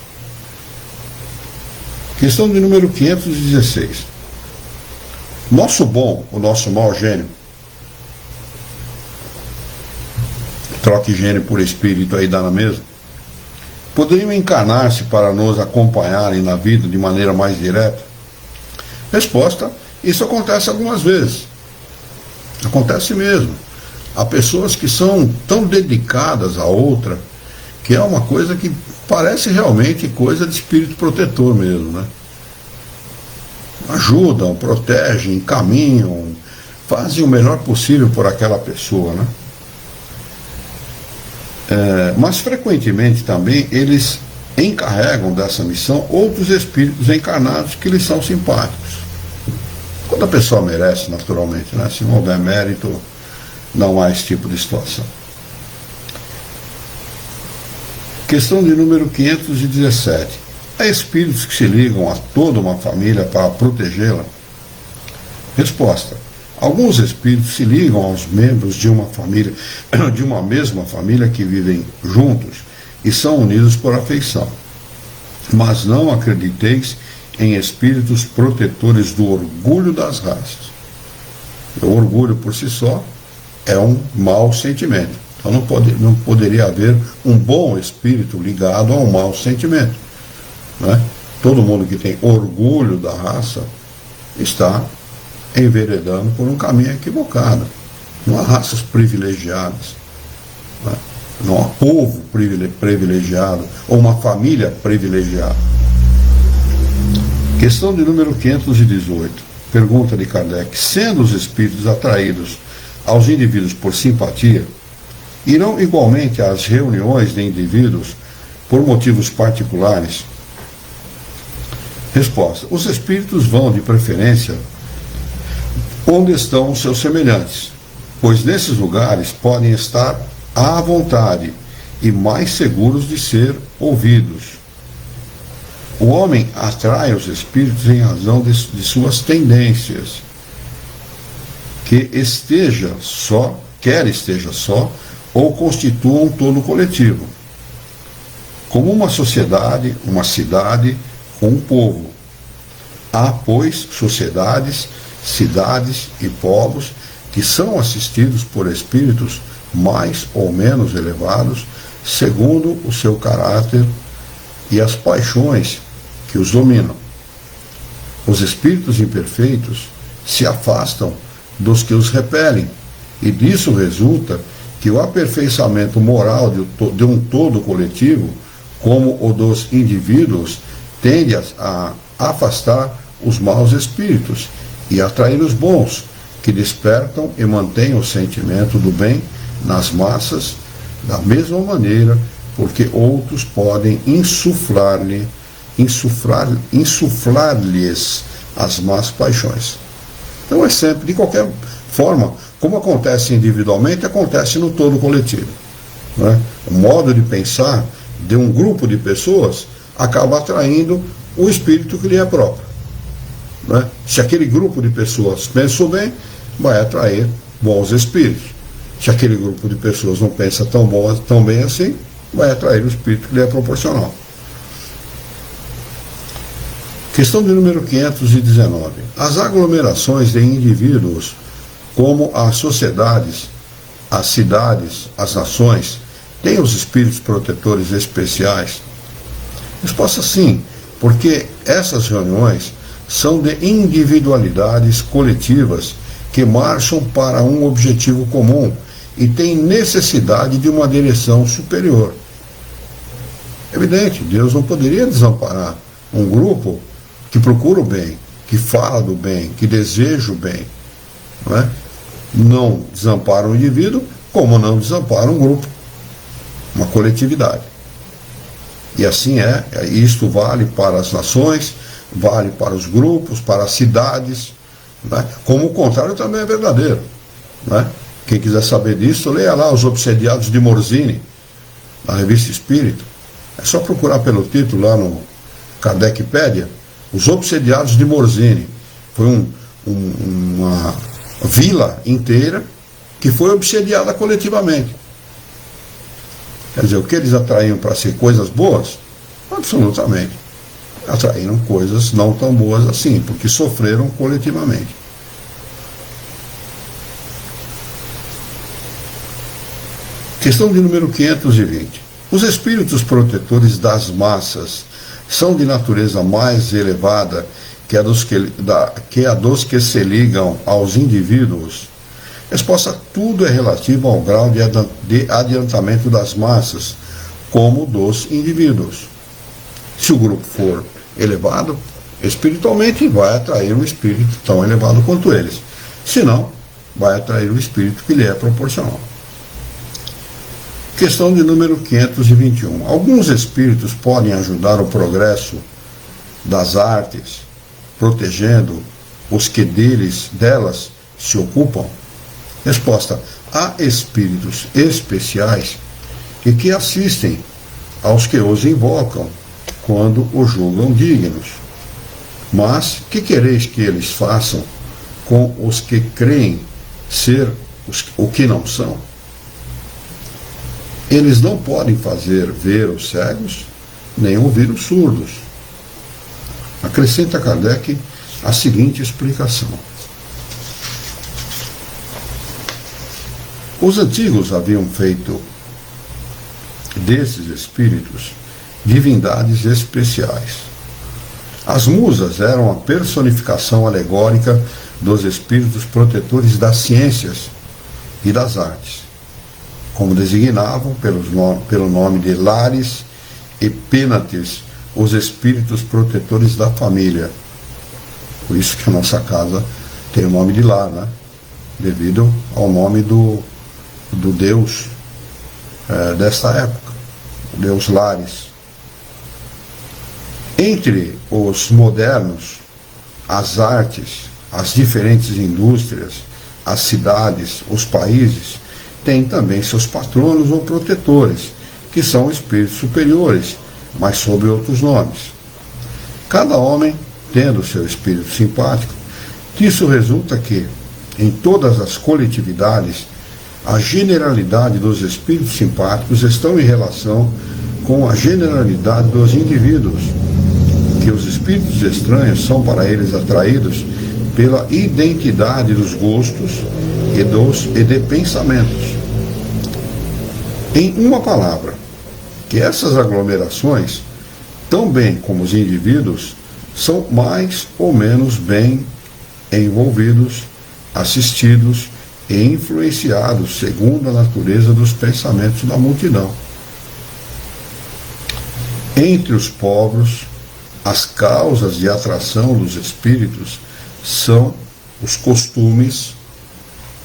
Questão de número 516. Nosso bom, o nosso mau gênio, troque gênio por espírito, aí dá na mesma, poderiam encarnar-se para nos acompanharem na vida de maneira mais direta? Resposta: isso acontece algumas vezes. Acontece mesmo. Há pessoas que são tão dedicadas a outra, que é uma coisa que parece realmente coisa de espírito protetor mesmo, né? Ajudam, protegem, encaminham, fazem o melhor possível por aquela pessoa, né? Mas frequentemente também eles encarregam dessa missão outros espíritos encarnados que lhes são simpáticos. Quando a pessoa merece, naturalmente, né? Se não houver mérito, não há esse tipo de situação. Questão de número 517. Há espíritos que se ligam a toda uma família para protegê-la? Resposta: alguns espíritos se ligam aos membros de uma família, de uma mesma família que vivem juntos e são unidos por afeição. Mas não acrediteis em espíritos protetores do orgulho das raças. O orgulho por si só é um mau sentimento. Então não poderia haver um bom espírito ligado a um mau sentimento, né? Todo mundo que tem orgulho da raça está enveredando por um caminho equivocado. Não há raças privilegiadas, né? Não há povo privilegiado ou uma família privilegiada. Questão de número 518. Pergunta de Kardec: sendo os espíritos atraídos aos indivíduos por simpatia, irão igualmente às reuniões de indivíduos por motivos particulares? Resposta: os espíritos vão de preferência onde estão os seus semelhantes, pois nesses lugares podem estar à vontade e mais seguros de ser ouvidos. O homem atrai os espíritos em razão de suas tendências, quer esteja só, ou constitua um todo coletivo, como uma sociedade, uma cidade com um povo. Há, pois, sociedades, cidades e povos que são assistidos por espíritos mais ou menos elevados, segundo o seu caráter e as paixões que os dominam. Os espíritos imperfeitos se afastam dos que os repelem, e disso resulta que o aperfeiçoamento moral de um todo coletivo, como o dos indivíduos, tende a afastar os maus espíritos e atrair os bons, que despertam e mantêm o sentimento do bem nas massas, da mesma maneira, porque outros podem insuflar-lhes as más paixões. Então é sempre, de qualquer forma, como acontece individualmente, acontece no todo coletivo, né? O modo de pensar de um grupo de pessoas acaba atraindo o espírito que lhe é próprio, né? Se aquele grupo de pessoas pensou bem, vai atrair bons espíritos. Se aquele grupo de pessoas não pensa tão bem assim, vai atrair o espírito que lhe é proporcional. Questão de número 519. As aglomerações de indivíduos, como as sociedades, as cidades, as nações, têm os espíritos protetores especiais? Resposta: sim, porque essas reuniões são de individualidades coletivas que marcham para um objetivo comum e têm necessidade de uma direção superior. Evidente, Deus não poderia desamparar um grupo que procura o bem, que fala do bem, que deseja o bem, não é? Não desampara um indivíduo, como não desampara um grupo uma coletividade. E assim isto vale para as nações, vale para os grupos, para as cidades, né? Como o contrário também é verdadeiro, né? Quem quiser saber disso, leia lá Os Obsediados de Morzine, na Revista Espírita. É só procurar pelo título lá no Kardecpédia, Os Obsediados de Morzine. Foi uma vila inteira que foi obsediada coletivamente. Quer dizer, o que eles atraíam para ser coisas boas? Absolutamente. Atraíram coisas não tão boas assim, porque sofreram coletivamente. Questão de número 520. Os espíritos protetores das massas são de natureza mais elevada que a dos que se ligam aos indivíduos? Resposta: tudo é relativo ao grau de adiantamento das massas, como dos indivíduos. Se o grupo for elevado espiritualmente, vai atrair um espírito tão elevado quanto eles. Se não, vai atrair o espírito que lhe é proporcional. Questão de número 521. Alguns espíritos podem ajudar o progresso das artes, protegendo os que delas se ocupam? Resposta: há espíritos especiais e que assistem aos que os invocam quando os julgam dignos. Mas que quereis que eles façam com os que creem ser o que não são? Eles não podem fazer ver os cegos, nem ouvir os surdos. Acrescenta Kardec a seguinte explicação. Os antigos haviam feito desses espíritos divindades especiais. As musas eram a personificação alegórica dos espíritos protetores das ciências e das artes, como designavam pelo nome de Lares e Penates os espíritos protetores da família. Por isso que a nossa casa tem o nome de Lar, né? Devido ao nome do Deus desta época, o Deus Lares. Entre os modernos, as artes, as diferentes indústrias, as cidades, os países, têm também seus patronos ou protetores, que são espíritos superiores, mas sob outros nomes. Cada homem tendo seu espírito simpático, disso resulta que, em todas as coletividades, a generalidade dos espíritos simpáticos estão em relação com a generalidade dos indivíduos, que os espíritos estranhos são para eles atraídos pela identidade dos gostos e de pensamentos. Em uma palavra, que essas aglomerações, tão bem como os indivíduos, são mais ou menos bem envolvidos, assistidos e influenciados segundo a natureza dos pensamentos da multidão. Entre os povos, as causas de atração dos espíritos são os costumes,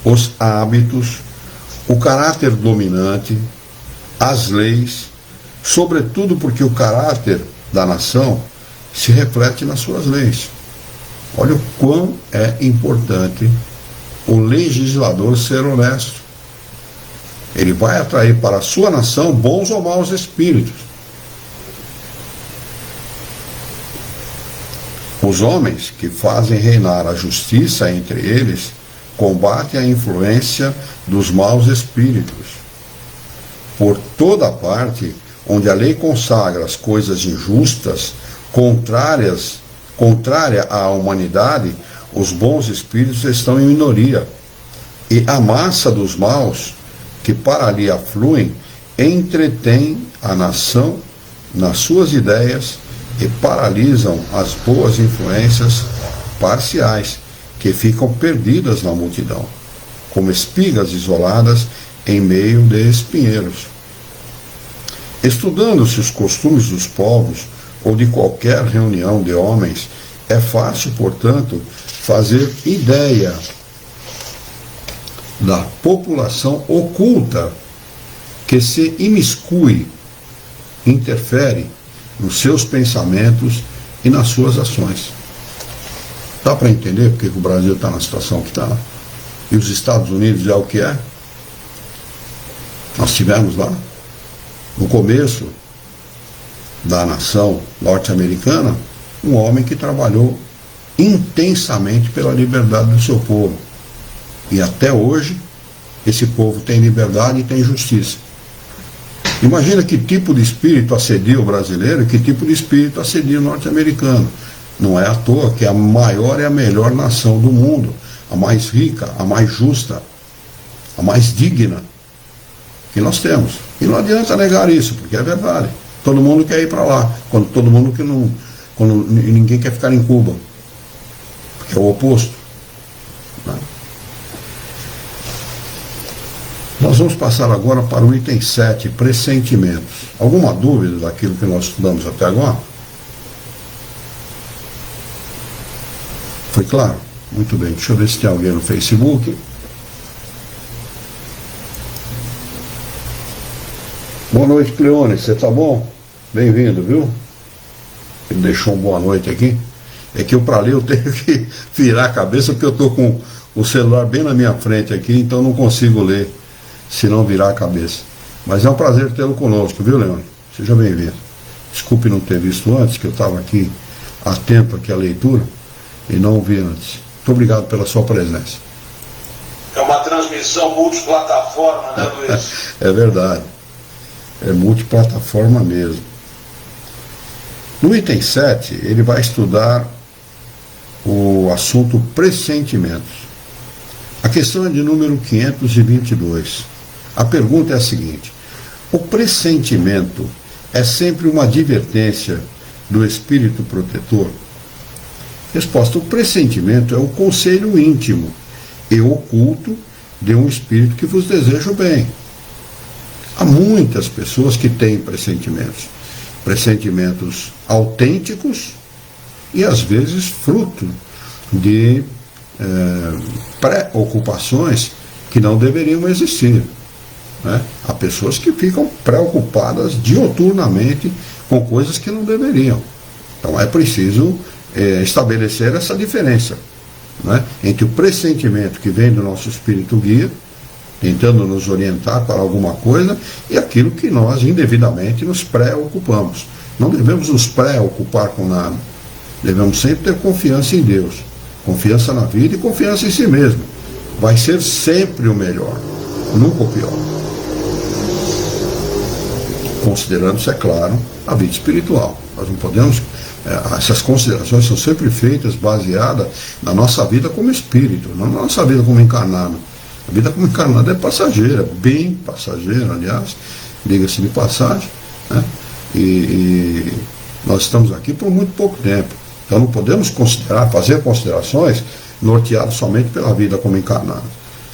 os hábitos, o caráter dominante, as leis, sobretudo porque o caráter da nação se reflete nas suas leis. Olha o quão é importante o legislador ser honesto. Ele vai atrair para a sua nação bons ou maus espíritos. Os homens que fazem reinar a justiça entre eles combatem a influência dos maus espíritos. Por toda parte onde a lei consagra as coisas injustas, contrária à humanidade, os bons espíritos estão em minoria. E a massa dos maus, que para ali afluem, entretém a nação nas suas ideias e paralisam as boas influências parciais, que ficam perdidas na multidão, como espigas isoladas em meio de espinheiros. Estudando-se os costumes dos povos ou de qualquer reunião de homens, é fácil, portanto, fazer ideia da população oculta que se imiscui, interfere nos seus pensamentos e nas suas ações. Dá para entender porque que o Brasil está na situação que está? E os Estados Unidos é o que é? Nós tivemos lá, no começo da nação norte-americana, um homem que trabalhou intensamente pela liberdade do seu povo. E até hoje, esse povo tem liberdade e tem justiça. Imagina que tipo de espírito assedia o brasileiro e que tipo de espírito assedia o norte-americano. Não é à toa que a maior e a melhor nação do mundo, a mais rica, a mais justa, a mais digna que nós temos. E não adianta negar isso, porque é verdade. Todo mundo quer ir para lá, quando ninguém quer ficar em Cuba, porque é o oposto. Né? Nós vamos passar agora para o item 7, pressentimentos. Alguma dúvida daquilo que nós estudamos até agora? Foi claro? Muito bem. Deixa eu ver se tem alguém no Facebook. Boa noite, Cleone. Você tá bom? Bem-vindo, viu? Ele deixou uma boa noite aqui. É que eu, para ler, eu tenho que virar a cabeça, porque eu estou com o celular bem na minha frente aqui, então não consigo ler se não virar a cabeça. Mas é um prazer tê-lo conosco, viu, Leone? Seja bem-vindo. Desculpe não ter visto antes, que eu estava aqui atento aqui à leitura e não vi antes. Muito obrigado pela sua presença. É uma transmissão multiplataforma, né, Luiz? É verdade. É multiplataforma mesmo. No item 7, ele vai estudar o assunto pressentimentos. A questão é de número 522. A pergunta é a seguinte: o pressentimento é sempre uma advertência do espírito protetor? Resposta: o pressentimento é o conselho íntimo e oculto de um espírito que vos deseja o bem. Há muitas pessoas que têm pressentimentos autênticos e às vezes fruto de preocupações que não deveriam existir. Né? Há pessoas que ficam preocupadas dioturnamente com coisas que não deveriam. Então é preciso estabelecer essa diferença, né, entre o pressentimento que vem do nosso espírito guia, tentando nos orientar para alguma coisa, e aquilo que nós indevidamente nos preocupamos. Não devemos nos preocupar com nada. Devemos sempre ter confiança em Deus, confiança na vida e confiança em si mesmo. Vai ser sempre o melhor, nunca o pior. Considerando-se, é claro, a vida espiritual. Nós não podemos... essas considerações são sempre feitas baseadas na nossa vida como espírito, não na nossa vida como encarnado. A vida como encarnado é passageira, bem passageira, aliás, diga-se de passagem, né? E nós estamos aqui por muito pouco tempo. Então não podemos fazer considerações norteadas somente pela vida como encarnado.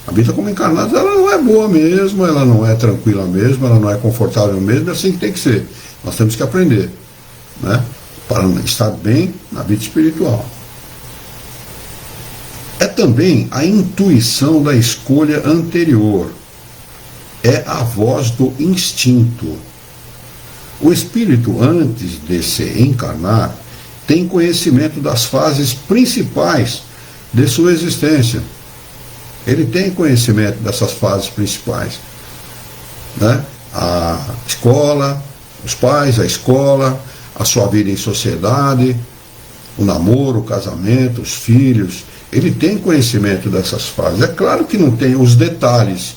A vida como encarnado, ela não é boa mesmo, ela não é tranquila mesmo, ela não é confortável mesmo, é assim que tem que ser. Nós temos que aprender, né, para estar bem na vida espiritual. É também a intuição da escolha anterior. É a voz do instinto. O espírito, antes de se encarnar, tem conhecimento das fases principais de sua existência. Ele tem conhecimento dessas fases principais, né? A escola, os pais, a escola, a sua vida em sociedade, o namoro, o casamento, os filhos. Ele tem conhecimento dessas fases. É claro que não tem os detalhes,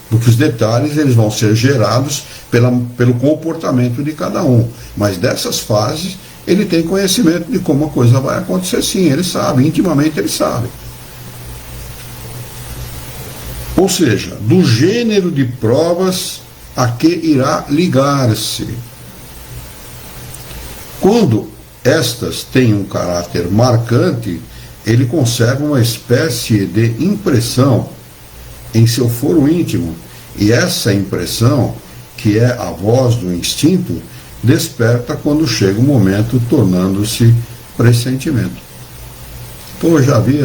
porque os detalhes eles vão ser gerados pelo comportamento de cada um. Mas dessas fases, ele tem conhecimento de como a coisa vai acontecer, sim. Ele sabe, intimamente ele sabe. Ou seja, do gênero de provas a que irá ligar-se. Quando estas têm um caráter marcante, ele conserva uma espécie de impressão em seu foro íntimo, e essa impressão, que é a voz do instinto, desperta quando chega o momento, tornando-se pressentimento. Pô, eu já vi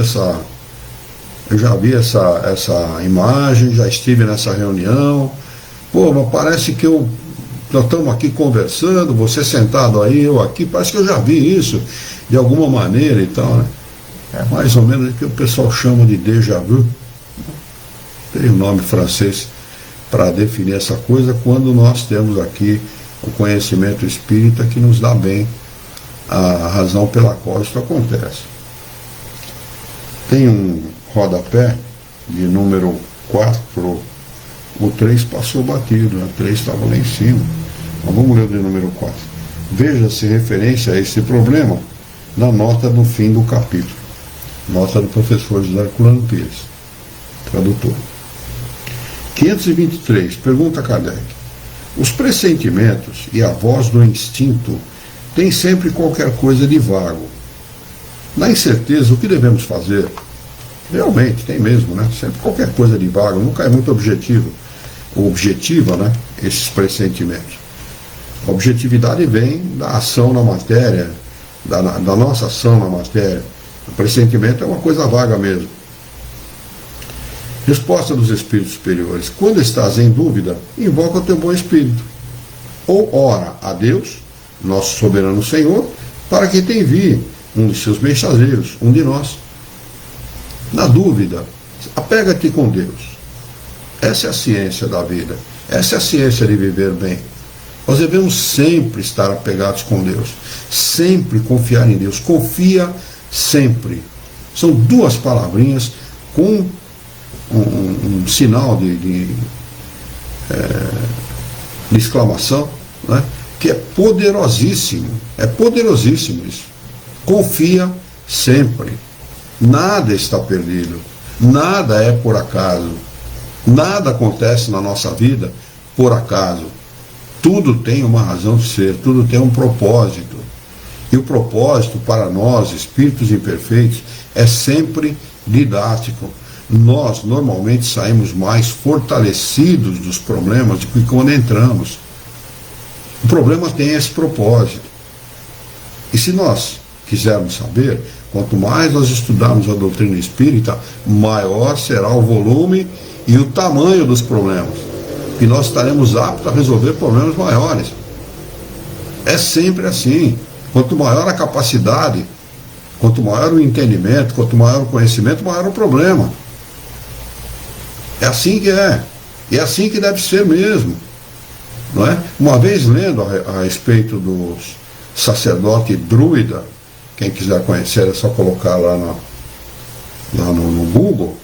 essa imagem, já estive nessa reunião, Pô, mas parece que nós estamos aqui conversando, você sentado aí, eu aqui, parece que eu já vi isso de alguma maneira e tal, né? É mais ou menos o que o pessoal chama de déjà vu. Tem um nome francês para definir essa coisa, quando nós temos aqui o conhecimento espírita que nos dá bem a razão pela qual isso acontece. Tem um rodapé de número 4, o 3 passou batido, né? O 3 estava lá em cima. Mas vamos ler o de número 4. Veja-se referência a esse problema na nota do fim do capítulo. Nota do professor José Herculano Pires, tradutor. 523, pergunta Kardec. Os pressentimentos e a voz do instinto têm sempre qualquer coisa de vago. Na incerteza, o que devemos fazer? Realmente, tem mesmo, né? Sempre qualquer coisa de vago, nunca é muito objetiva, né? Esses pressentimentos. A objetividade vem da ação na matéria, da nossa ação na matéria. O pressentimento é uma coisa vaga mesmo. Resposta dos espíritos superiores. Quando estás em dúvida, invoca o teu bom espírito. Ou ora a Deus, nosso soberano Senhor, para que te envie um de seus mensageiros, um de nós. Na dúvida, apega-te com Deus. Essa é a ciência da vida. Essa é a ciência de viver bem. Nós devemos sempre estar apegados com Deus. Sempre confiar em Deus. Confia sempre. São duas palavrinhas com um sinal de exclamação, né? Que é poderosíssimo. É poderosíssimo isso. Confia sempre. Nada está perdido. Nada é por acaso. Nada acontece na nossa vida por acaso. Tudo tem uma razão de ser, tudo tem um propósito. E o propósito para nós, espíritos imperfeitos, é sempre didático. Nós normalmente saímos mais fortalecidos dos problemas do que quando entramos. O problema tem esse propósito. E se nós quisermos saber, quanto mais nós estudarmos a doutrina espírita, maior será o volume e o tamanho dos problemas. E nós estaremos aptos a resolver problemas maiores. É sempre assim. Quanto maior a capacidade, quanto maior o entendimento, quanto maior o conhecimento, maior o problema. É assim que é. E é assim que deve ser mesmo. Não é? Uma vez lendo a respeito dos sacerdote druida, quem quiser conhecer é só colocar lá no Google.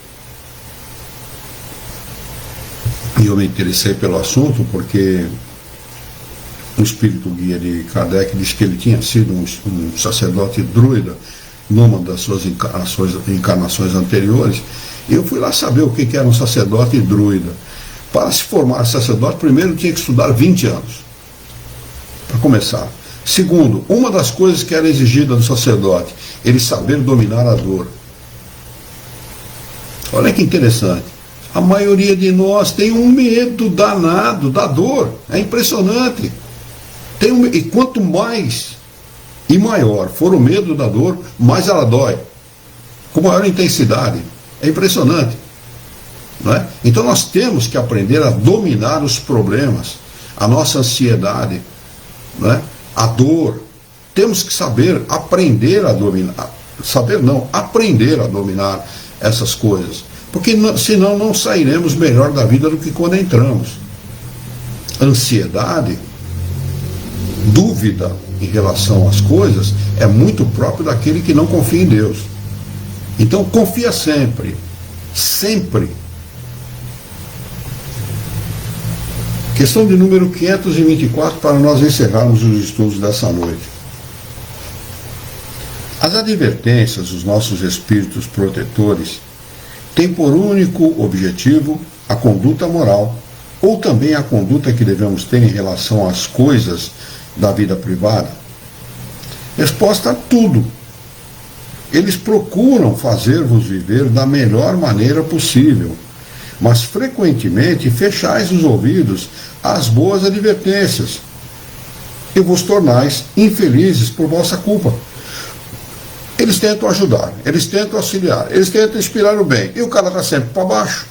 E eu me interessei pelo assunto porque o espírito guia de Kardec disse que ele tinha sido um sacerdote druida numa das suas encarnações anteriores. E eu fui lá saber o que era um sacerdote druida. Para se formar sacerdote, primeiro tinha que estudar 20 anos, para começar. Segundo, uma das coisas que era exigida do sacerdote, ele saber dominar a dor. Olha que interessante. A maioria de nós tem um medo danado da dor. É impressionante. E quanto mais e maior for o medo da dor, mais ela dói. Com maior intensidade. É impressionante. Não é? Então nós temos que aprender a dominar os problemas, a nossa ansiedade, não é? A dor. Temos que saber aprender a dominar. Saber não, aprender a dominar essas coisas. Porque senão não sairemos melhor da vida do que quando entramos. Ansiedade, dúvida em relação às coisas, é muito próprio daquele que não confia em Deus. Então confia sempre. Sempre. Questão de número 524 para nós encerrarmos os estudos dessa noite. As advertências dos nossos espíritos protetores têm por único objetivo a conduta moral, ou também a conduta que devemos ter em relação às coisas da vida privada? Resposta: tudo. Eles procuram fazer-vos viver da melhor maneira possível, mas frequentemente fechais os ouvidos às boas advertências e vos tornais infelizes por vossa culpa. Eles tentam ajudar, eles tentam auxiliar, eles tentam inspirar o bem, e o cara está sempre para baixo.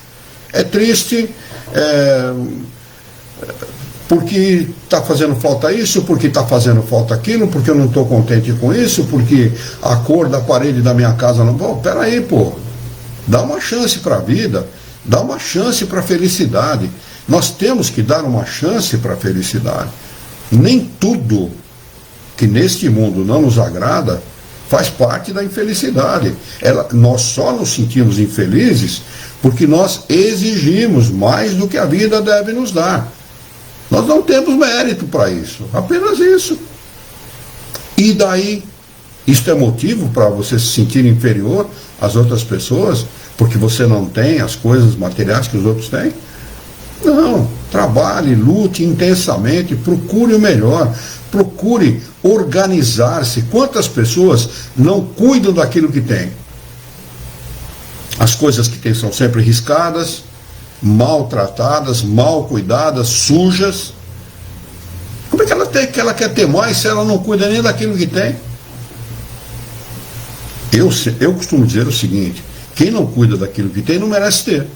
É triste, porque está fazendo falta isso, porque está fazendo falta aquilo, porque eu não estou contente com isso, porque a cor da parede da minha casa não... Pô, peraí, pô, dá uma chance para a vida, dá uma chance para a felicidade. Nós temos que dar uma chance para a felicidade. Nem tudo que neste mundo não nos agrada faz parte da infelicidade. Nós só nos sentimos infelizes porque nós exigimos mais do que a vida deve nos dar. Nós não temos mérito para isso, apenas isso. E daí, isto é motivo para você se sentir inferior às outras pessoas, porque você não tem as coisas materiais que os outros têm? Não, trabalhe, lute intensamente, procure o melhor, procure organizar-se. Quantas pessoas não cuidam daquilo que tem? As coisas que tem são sempre riscadas, maltratadas, mal cuidadas, sujas. Como é que ela quer ter mais se ela não cuida nem daquilo que tem? Eu costumo dizer o seguinte: quem não cuida daquilo que tem não merece ter.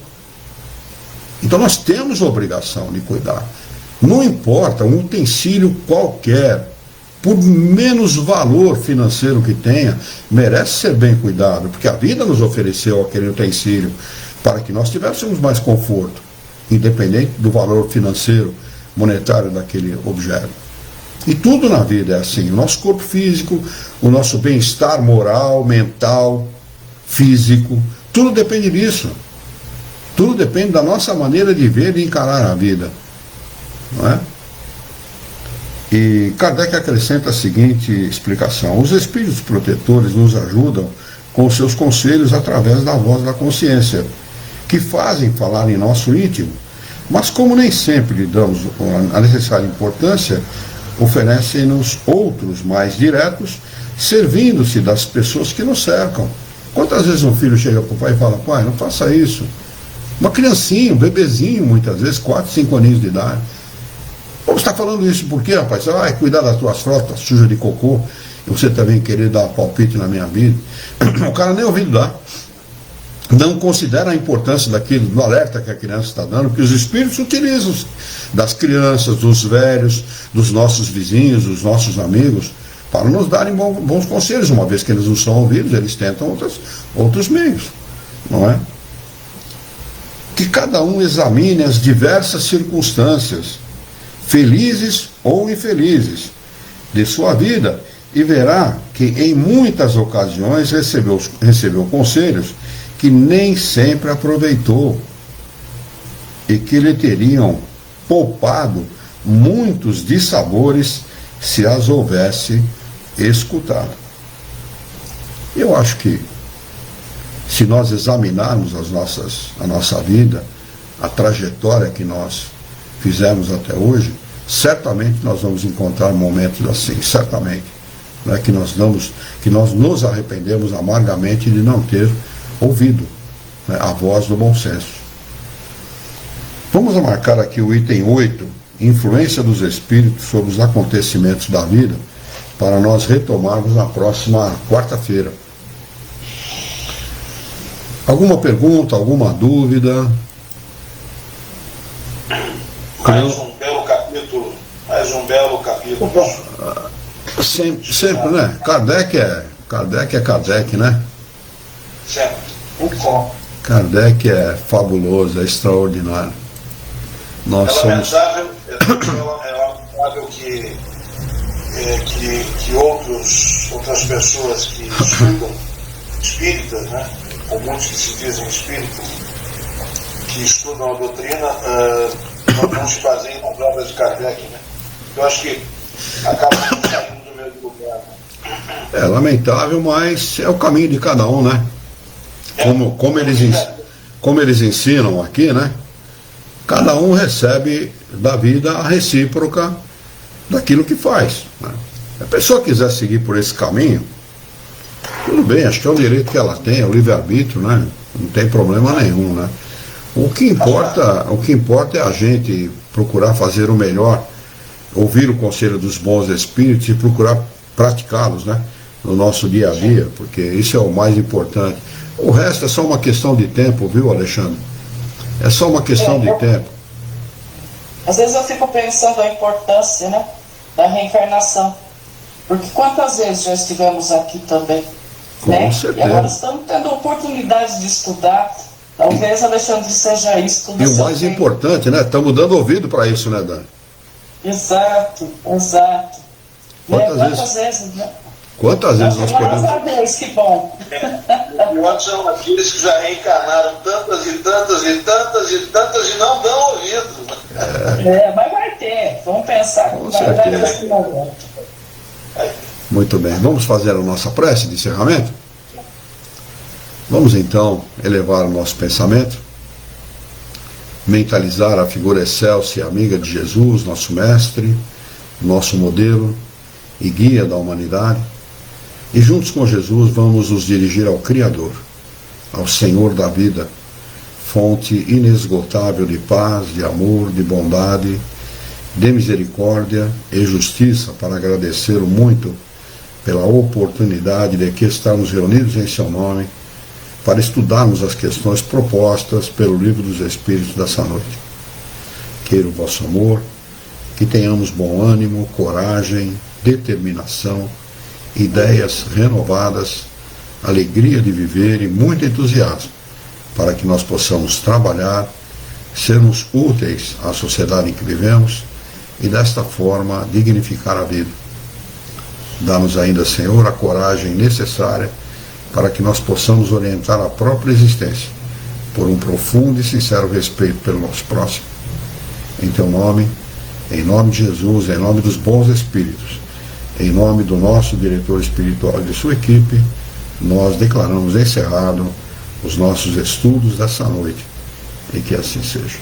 Então nós temos a obrigação de cuidar. Não importa, um utensílio qualquer, por menos valor financeiro que tenha, merece ser bem cuidado, porque a vida nos ofereceu aquele utensílio para que nós tivéssemos mais conforto, independente do valor financeiro, monetário daquele objeto. E tudo na vida é assim: o nosso corpo físico, o nosso bem-estar moral, mental, físico, tudo depende disso. Tudo depende da nossa maneira de ver e encarar a vida. Não é? E Kardec acrescenta a seguinte explicação: os espíritos protetores nos ajudam com seus conselhos através da voz da consciência, que fazem falar em nosso íntimo, mas como nem sempre lhe damos a necessária importância, oferecem-nos outros mais diretos, servindo-se das pessoas que nos cercam. Quantas vezes um filho chega para o pai e fala: pai, não faça isso? Uma criancinha, um bebezinho, muitas vezes, 4, 5 aninhos de idade. Pô, você está falando isso por quê, rapaz? Você vai cuidar das tuas frotas sujas de cocô, e você também querer dar palpite na minha vida. O cara nem ouvido dá. Não considera a importância daquilo, do alerta que a criança está dando, que os espíritos utilizam das crianças, dos velhos, dos nossos vizinhos, dos nossos amigos, para nos darem bons conselhos. Uma vez que eles não são ouvidos, eles tentam outros meios, não é? Que cada um examine as diversas circunstâncias, felizes ou infelizes, de sua vida, e verá que em muitas ocasiões recebeu conselhos que nem sempre aproveitou e que lhe teriam poupado muitos dissabores se as houvesse escutado. Eu acho que, se nós examinarmos a nossa vida, a trajetória que nós fizemos até hoje, certamente nós vamos encontrar momentos assim, certamente, né, que nós nos arrependemos amargamente de não ter ouvido, né, a voz do bom senso. Vamos marcar aqui o item 8, influência dos espíritos sobre os acontecimentos da vida, para nós retomarmos na próxima quarta-feira. Alguma pergunta, alguma dúvida? Mais um belo capítulo. Sempre, né? Kardec é Kardec, né? Sempre. Kardec é fabuloso, é extraordinário. Nós somos... lamentável que outras pessoas que estudam espíritas, né? Ou muitos que se dizem espíritas, que estudam a doutrina, não se baseiam nas obras de Kardec, né? Eu acho que acaba saindo do mesmo lugar. É lamentável, mas é o caminho de cada um, né? Como eles ensinam aqui, né? Cada um recebe da vida a recíproca daquilo que faz, né? Se a pessoa quiser seguir por esse caminho, tudo bem, acho que é o direito que ela tem, é o livre-arbítrio, né? Não tem problema nenhum, né? O que importa é a gente procurar fazer o melhor, ouvir o conselho dos bons espíritos e procurar praticá-los, né? No nosso dia a dia, porque isso é o mais importante. O resto é só uma questão de tempo, viu, Alexandre? É só uma questão de tempo. Às vezes eu fico pensando a importância, né, da reencarnação. Porque quantas vezes já estivemos aqui também, né? certeza. E agora estamos tendo oportunidade de estudar. Talvez, Alexandre, seja isso. Tudo E o mais importante, né? Estamos dando ouvido para isso, né, Dani? Exato, exato. Quantas vezes, né? Quantas vezes nós podemos... Vez, que bom. E outros são aqueles que já reencarnaram tantas e tantas e tantas e tantas e não dão ouvido. Mas vai ter. Vamos pensar. Com certeza. Muito bem. Vamos fazer a nossa prece de encerramento? Vamos então elevar o nosso pensamento, mentalizar a figura excelsa e amiga de Jesus, nosso mestre, nosso modelo e guia da humanidade, e juntos com Jesus vamos nos dirigir ao Criador, ao Senhor da vida, fonte inesgotável de paz, de amor, de bondade, de misericórdia e justiça, para agradecê-lo muito pela oportunidade de aqui estarmos reunidos em seu nome, para estudarmos as questões propostas pelo Livro dos Espíritos dessa noite. Queira o vosso amor, que tenhamos bom ânimo, coragem, determinação, ideias renovadas, alegria de viver e muito entusiasmo, para que nós possamos trabalhar, sermos úteis à sociedade em que vivemos e desta forma dignificar a vida. Dá-nos ainda, Senhor, a coragem necessária para que nós possamos orientar a própria existência por um profundo e sincero respeito pelo nosso próximo. Em teu nome, em nome de Jesus, em nome dos bons espíritos, em nome do nosso diretor espiritual e de sua equipe, nós declaramos encerrado os nossos estudos dessa noite, e que assim seja.